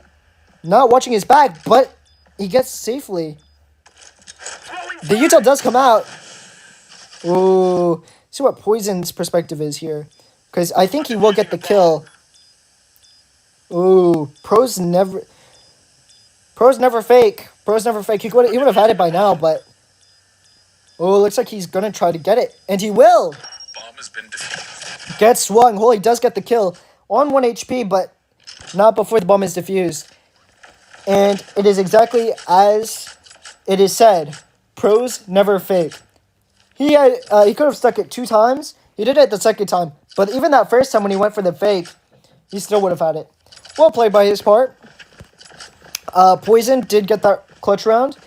not watching his back, but he gets safely. The Util does come out. Ooh. See what Poison's perspective is here. Because I think he will get the kill. Ooh. Pros never fake. Pros never fake. He would have had it by now, but... Oh, looks like he's going to try to get it. And he will. Bomb has been defused. Gets swung. Holy does get the kill. On 1 HP, but not before the bomb is defused. And it is exactly as it is said. Pros never fake. He could have stuck it 2 times. He did it the second time. But even that first time when he went for the fake, he still would have had it. Well played by his part. Poison did get that clutch round.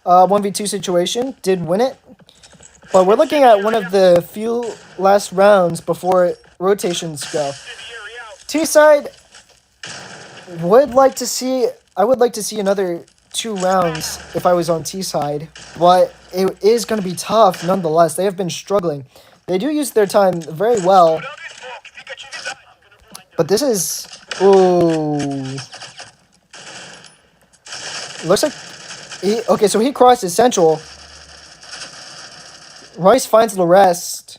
1v2 situation. Did win it. But we're looking at one of the few last rounds before rotations go. T-side would like to see... I would like to see another 2 rounds if I was on T-side, but it is going to be tough nonetheless. They have been struggling. They do use their time very well, but this is... Ooh. Looks like... Okay, so he crosses Central. Rice finds the rest.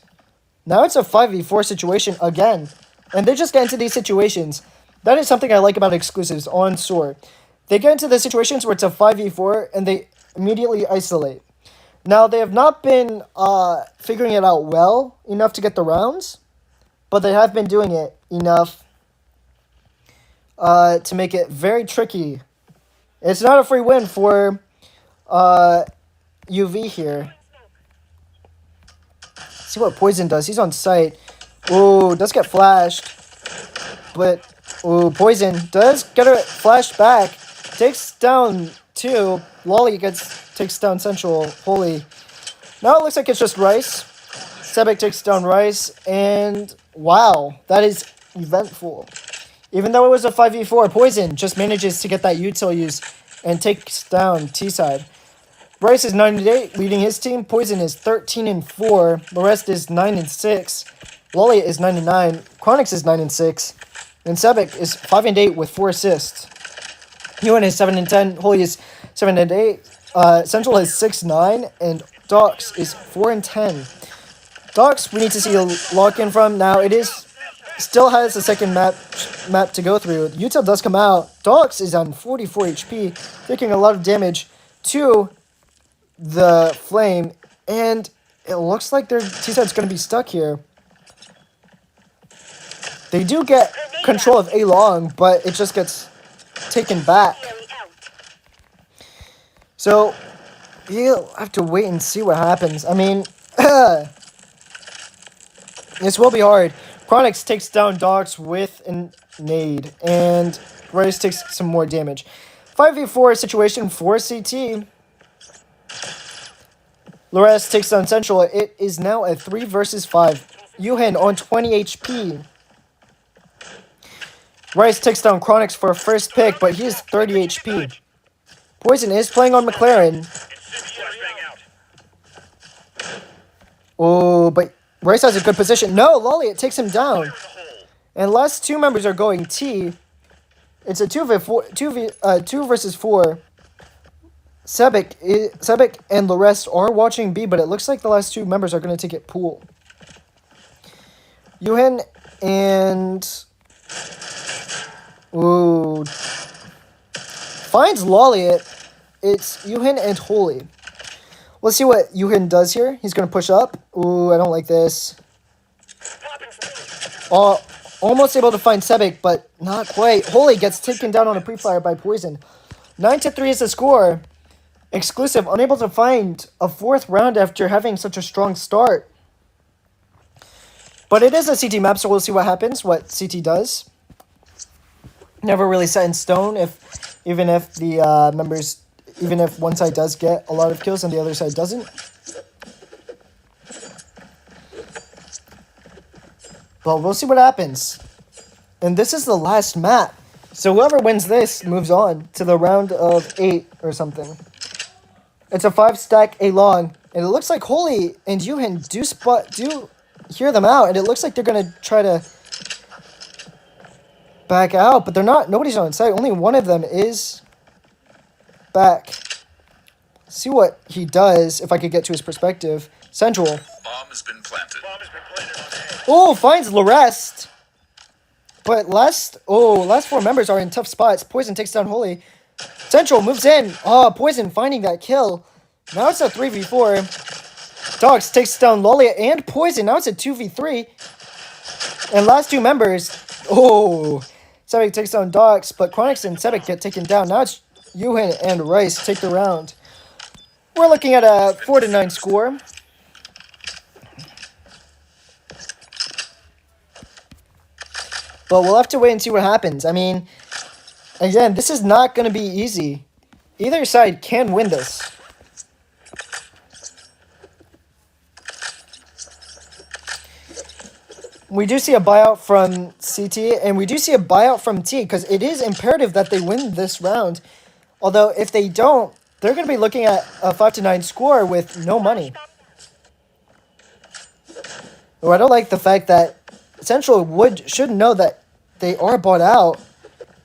Now it's a 5v4 situation again, and they just get into these situations. That is something I like about exclusives on Soar. They get into the situations where it's a 5v4 and they immediately isolate. Now, they have not been figuring it out well enough to get the rounds, but they have been doing it enough to make it very tricky. It's not a free win for UV here. See what Poison does. He's on site. Ooh, does get flashed. But, ooh, Poison does get a flash back. Takes down 2. Lolly takes down Central. Holy. Now it looks like it's just Rice. Sebek takes down Rice. And, wow, that is eventful. Even though it was a 5v4, Poison just manages to get that util use and takes down T-side. Rice is 9-8, leading his team. Poison is 13-4. The rest is 9-6. Lolly is 9-9. Chronix is 9-6. And Sebek is 5-8 with 4 assists. Yuan is 7 and 10. Holy is 7 and 8. Central is 6-9, and Docs is 4 and 10. Docs, we need to see a lock in from now. It is still has a second map to go through. Util does come out. Docs is on 44 HP, taking a lot of damage to the flame, and it looks like their T-side's going to be stuck here. They do get control of A long, but it just gets taken back. So you'll have to wait and see what happens. I mean, this will be hard. Chronix takes down Docs with a nade, and Rice takes some more damage. 5v4 situation for CT. Lores takes down Central. It is now a 3 versus 5. Yuhin on 20 HP. Rice takes down Chronix for a first pick, but he is 30 HP. Poison is playing on McLaren. Oh, but Rice has a good position. No, Lolliot takes him down. And last two members are going T. It's a 2 versus 4. Sebek and the rest are watching B, but it looks like the last two members are going to take it pool. Yuhin and... Ooh. Finds Lolliot. It's Yuhin and Holy. Let's see what Yuhin does here. He's going to push up. Ooh, I don't like this. Almost able to find Sebek, but not quite. Holy gets taken down on a pre-fire by Poison. 9-3 is the score. Exclusive, unable to find a fourth round after having such a strong start. But it is a CT map, so we'll see what happens, what CT does. Never really set in stone, even if the members, even if one side does get a lot of kills and the other side doesn't. But we'll see what happens. And this is the last map. So whoever wins this moves on to the round of 8 or something. It's a 5-stack A long. And it looks like Holy and Yuhin do hear them out. And it looks like they're going to try to back out. But they're not. Nobody's on site. Only one of them is back. See what he does, if I could get to his perspective. Central. Bomb has been planted. Oh, finds Larest. But last 4 members are in tough spots. Poison takes down Holy. Central moves in. Oh, Poison finding that kill. Now it's a 3v4. Dogs takes down Lolliot and Poison. Now it's a 2v3. And last 2 members. Oh, Sebek takes down Dogs, but Chronix and Sebek get taken down. Now it's Yuhin and Rice take the round. We're looking at a 4-9 score. But we'll have to wait and see what happens. I mean, again, this is not going to be easy. Either side can win this. We do see a buyout from CT, and we do see a buyout from T, because it is imperative that they win this round. Although, if they don't, they're going to be looking at a 5-9 score with no money. Oh, I don't like the fact that Central should know that they are bought out.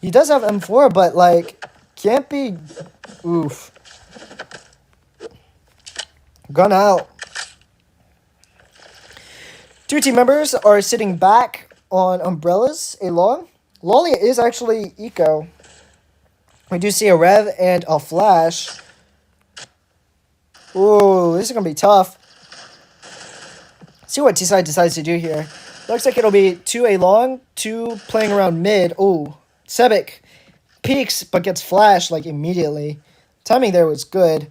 He does have M4, but, like, can't be... Oof. Gun out. 2 team members are sitting back on umbrellas, A long. Lolliot is actually eco. We do see a Rev and a Flash. Ooh, this is going to be tough. See what T-side decides to do here. Looks like it'll be 2 A long, 2 playing around mid. Ooh, Sebek peeks but gets flashed like immediately. Timing there was good.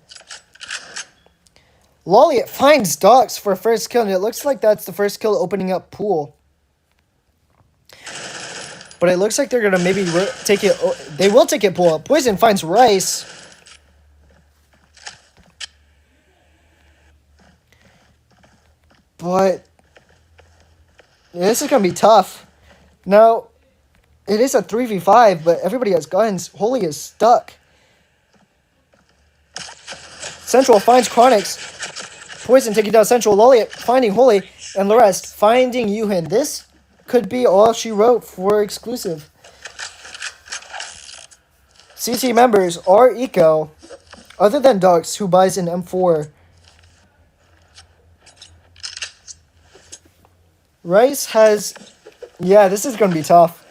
Lolliot finds Docs for a first kill, and it looks like that's the first kill opening up pool. But it looks like they're going to maybe take it. They will take it pool. Poison finds Rice. But this is going to be tough. Now, it is a 3v5, but everybody has guns. Holy is stuck. Central finds Chronix. Poison taking down Central. Lolliot finding Holy. And Larest finding Yuhin. This could be all she wrote for exclusive. CT members are eco, other than Dux, who buys an M4. Rice has... Yeah, this is going to be tough.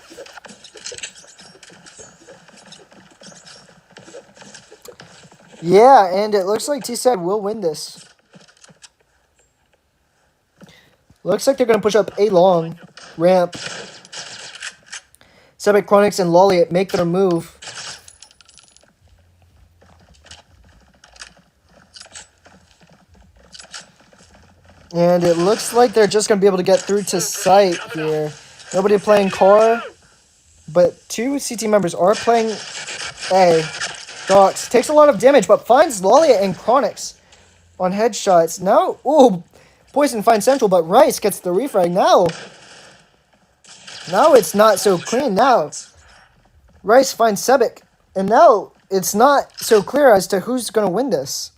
Yeah, and it looks like T-Side will win this. Looks like they're going to push up a long ramp. Sebek, Chronix, and Lolliot make their move. And it looks like they're just going to be able to get through to site here. Nobody playing car, but two CT members are playing A. Dox takes a lot of damage, but finds Lolliot and Chronix on headshots. Now, ooh, Poison finds Central, but Rice gets the refrag. Now it's not so clean. Now, Rice finds Sebek, and now it's not so clear as to who's going to win this.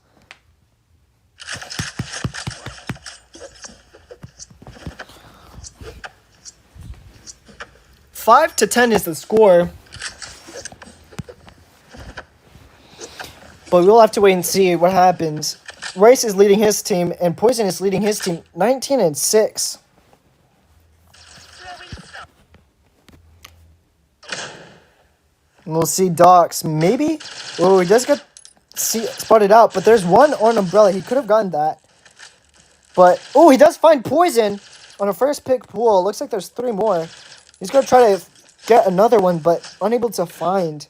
Five to 10 is the score. But we'll have to wait and see what happens. Rice is leading his team, and Poison is leading his team 19-6. And we'll see Dox, maybe? Oh, he does get spotted out, but there's one on Umbrella. He could have gotten that. But, oh, he does find Poison on a first pick pool. Looks like there's 3 more. He's going to try to get another one, but unable to find.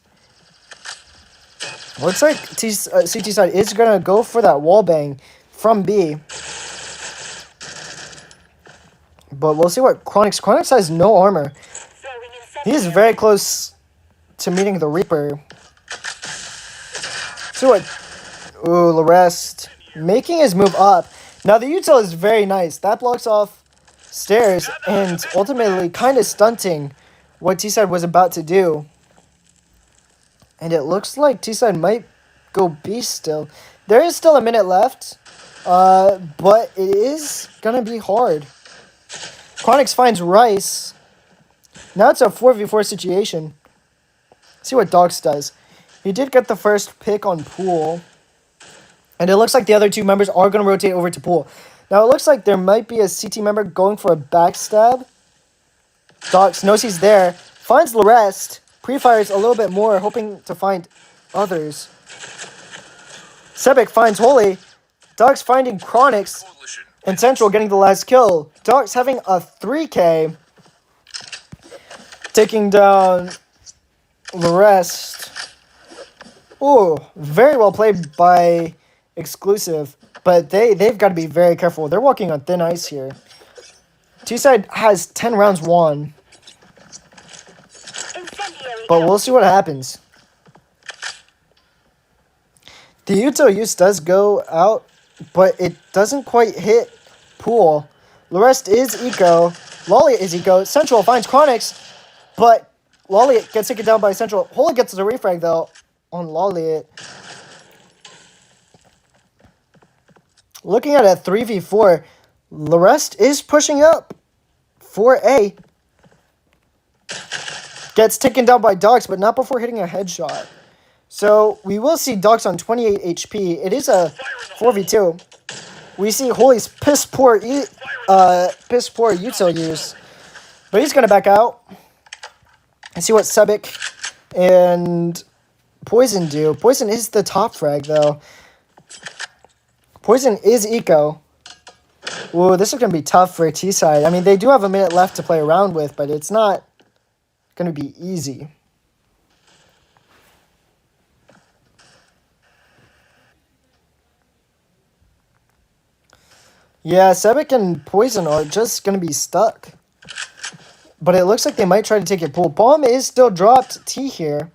Looks like CT side is going to go for that wall bang from B. But we'll see what Chronix... Chronix has no armor. He's very close to meeting the Reaper. See what... Ooh, Larest making his move up. Now, the util is very nice. That blocks off stairs and ultimately kind of stunting what T-Side was about to do. And it looks like T-Side might go B still. There is still a minute left, but it is going to be hard. Chronix finds Rice. Now it's a 4v4 situation. See what Dox does. He did get the first pick on Pool. And it looks like the other 2 members are going to rotate over to Pool. Now it looks like there might be a CT member going for a backstab. Dox knows he's there. Finds Larest. Pre-fires a little bit more, hoping to find others. Sebek finds Holy. Dox finding Chronix. And Central getting the last kill. Dox having a 3K. Taking down Larest. Ooh, very well played by Exclusive. But they've got to be very careful. They're walking on thin ice here. T-Side has 10 rounds won. But we'll see what happens. The util use does go out, but it doesn't quite hit Pool. Larest is eco. Lolliot is eco. Central finds Chronix, but Lolliot gets taken down by Central. Holy gets the refrag, though, on Lolliot. Looking at a 3v4, Larest is pushing up for A. Gets taken down by Dox, but not before hitting a headshot. So we will see Dox on 28 HP. It is a 4v2. We see Holy's piss poor util use. But he's going to back out. And see what Sebek and Poison do. Poison is the top frag, though. Poison is eco. Ooh, this is going to be tough for T-Side. I mean, they do have a minute left to play around with, but it's not going to be easy. Yeah, Sebek and Poison are just going to be stuck. But it looks like they might try to take it Pool. Bomb is still dropped T here.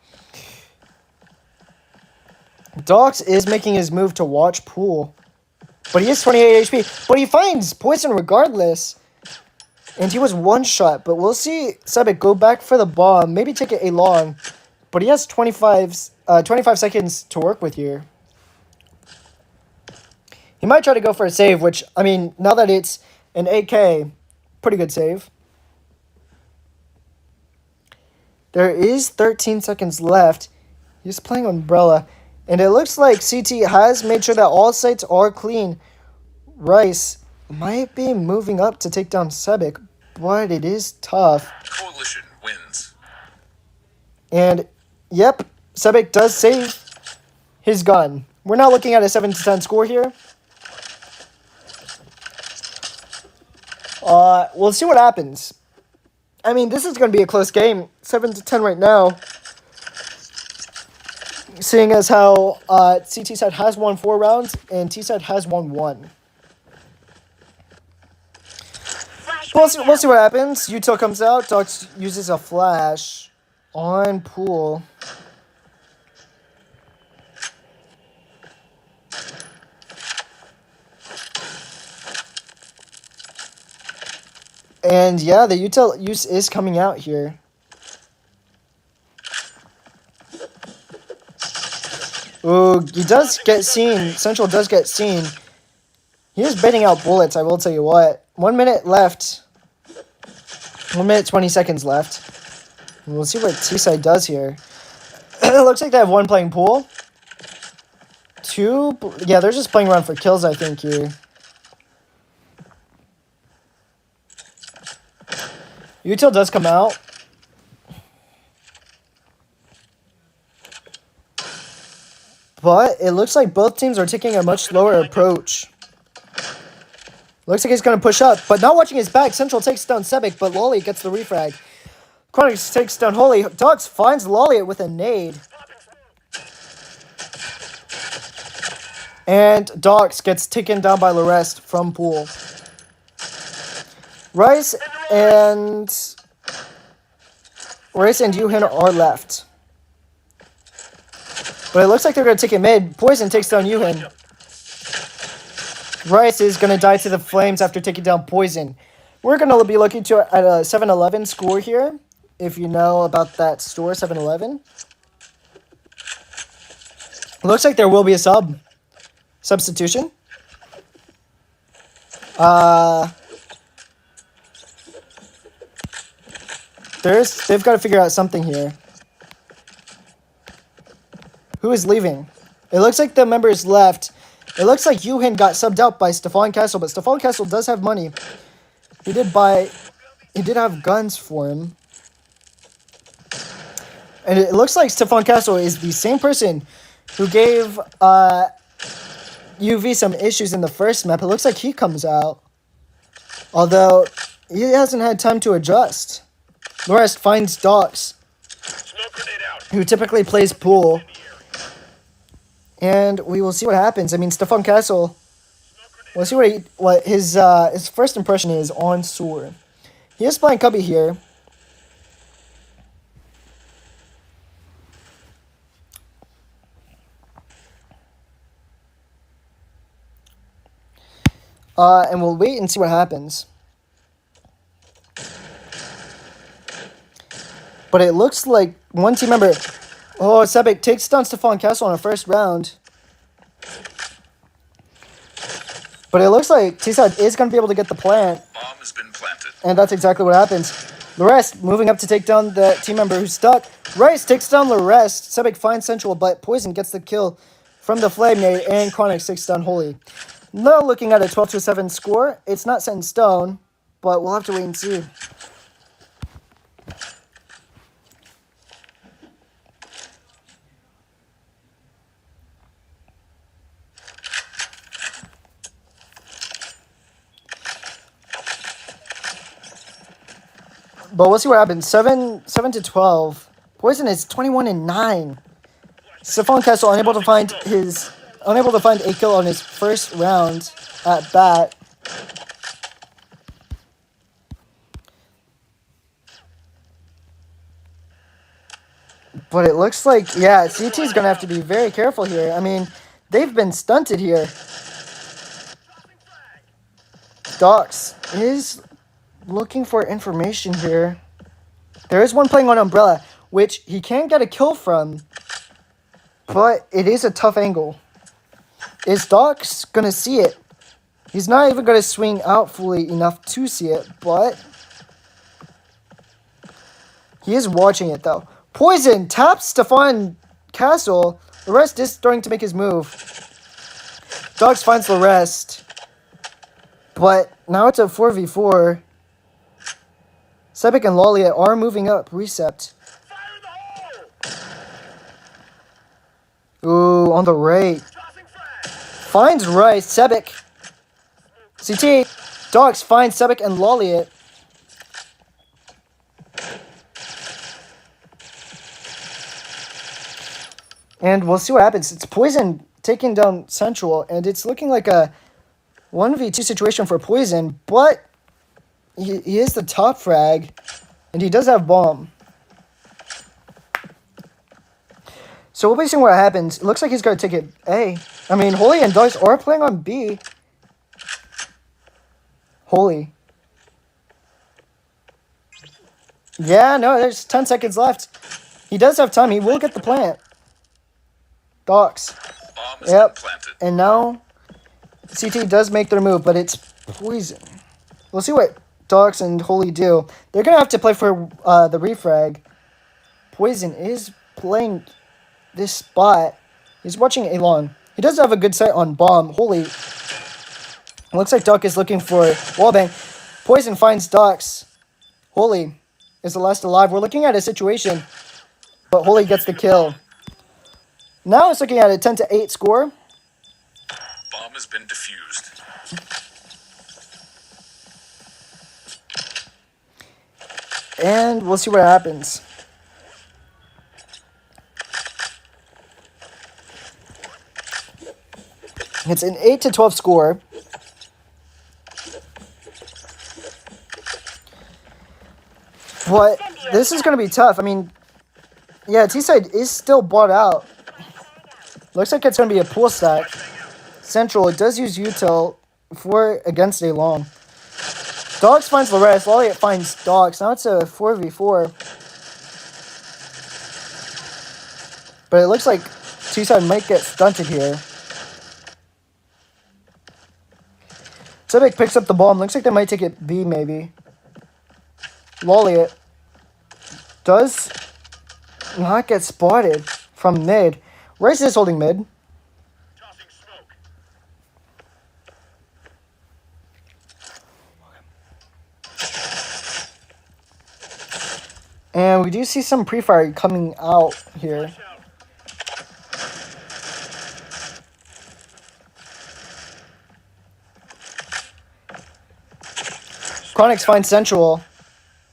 Dox is making his move to watch Pool. But he is 28 HP. But he finds Poison regardless. And he was one shot. But we'll see Sebek go back for the bomb. Maybe take it a long. But he has 25 seconds to work with here. He might try to go for a save, which, I mean, now that it's an 8K, pretty good save. There is 13 seconds left. He's playing Umbrella. And it looks like CT has made sure that all sites are clean. Rice might be moving up to take down Sebek, but it is tough. Coalition wins. And, yep, Sebek does save his gun. We're not looking at a 7-10 score here. We'll see what happens. I mean, this is going to be a close game. 7-10 right now. Seeing as how CT side has won 4 rounds and T side has won 1. We'll see what happens. Util comes out. Dox uses a flash on Pool. And yeah, the Util use is coming out here. Ooh, he does get seen. Central does get seen. He is baiting out bullets, I will tell you what. 1 minute left. 1 minute, 20 seconds left. And we'll see what T-side does here. It looks like they have 1 playing Pool. 2... Yeah, they're just playing around for kills, I think, here. Util does come out. But it looks like both teams are taking a much slower approach. Looks like he's going to push up, but not watching his back. Central takes down Sebek, but Lolly gets the refrag. Chronix takes down Holy. Dox finds Lolly with a nade. And Dox gets taken down by Larest from Pool. Rice and Yuhin are left. But it looks like they're going to take it mid. Poison takes down Yuhin. Rice is going to die to the flames after taking down Poison. We're going to be looking at a 7-11 score here. If you know about that store, 7-11. Looks like there will be a substitution. They've got to figure out something here. Who is leaving? It looks like the members left. It looks like Yuhin got subbed out by Stefan Castle, but Stefan Castle does have money. He did have guns for him. And it looks like Stefan Castle is the same person who gave UV some issues in the first map. It looks like he comes out. Although, he hasn't had time to adjust. Norest finds Dox, who typically plays Pool. And we will see what happens. I mean, Stefan Castle, we'll see what his first impression is on Soar. He is playing Cubby here. And we'll wait and see what happens. But it looks like one team member... Oh, Sebek takes down Stefan Castle in the first round. But it looks like T-Side is going to be able to get the plant. Bomb has been planted. And that's exactly what happens. Larest moving up to take down the team member who's stuck. Rice takes down Larest. Sebek finds Central, but Poison gets the kill from the Flame Nade, and Chronix takes down Holy. Now looking at a 12-7 score. It's not set in stone, but we'll have to wait and see. But we'll see what happens. 7-12. Poison is 21-9. Stefan Castle unable to find a kill on his first round at bat. But it looks like, yeah, CT is going to have to be very careful here. I mean, they've been stunted here. Dox is looking for information here. There is one playing on Umbrella, which he can get a kill from, but it is a tough angle. Is Dox going to see it? He's not even going to swing out fully enough to see it, but he is watching it, though. Poison taps Stefan castle. The rest is starting to make his move. Dogs finds the rest. But now it's a 4v4. Sebek and Lolliet are moving up. Recept. Ooh, on the right. Finds Rice. Sebek. CT. Dogs finds Sebek and Lolliet. And we'll see what happens. It's Poison taking down Central, and it's looking like a 1v2 situation for Poison, but he is the top frag, and he does have bomb. So we'll be seeing what happens. It looks like he's going to take it A. I mean, Holy and Dogs are playing on B. Holy. Yeah, no, there's 10 seconds left. He does have time. He will get the plant. Dogs. Bomb has been planted. And now CT does make their move, but it's Poison. We'll see what Dogs and Holy do. They're going to have to play for the refrag. Poison is playing this spot. He's watching Elon. He does have a good sight on bomb. Holy. Looks like Duck is looking for wallbang. Poison finds Ducks. Holy is the last alive. We're looking at a situation, but Holy gets the kill. Now it's looking at a 10-8 score. Bomb has been defused. And we'll see what happens. It's an 8-12 score. But this is going to be tough. I mean, yeah, T-side is still bought out. Looks like it's going to be a pool stack. Central, it does use util for against a long. Dogs finds the rest. Lolliet finds Dogs. Now it's a 4v4. But it looks like T-side might get stunted here. Sebek picks up the bomb. Looks like they might take it B, maybe. Lolliet does not get spotted from mid. Rice is holding mid. And we do see some pre-fire coming out here. Chronix finds Central.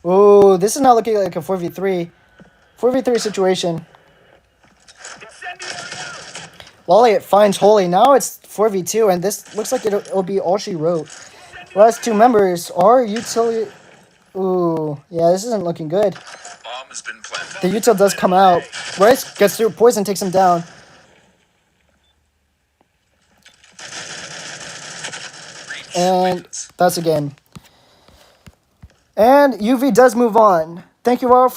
Ooh, this is not looking like a 4v3. 4v3 situation. Lolliet finds Holy. Now it's 4v2, and this looks like it'll be all she wrote. Last two members are utility. Ooh, yeah, this isn't looking good. Bomb has been planted. The util does come out. Rice gets through. Poison takes him down. And that's a game. And UV does move on. Thank you all for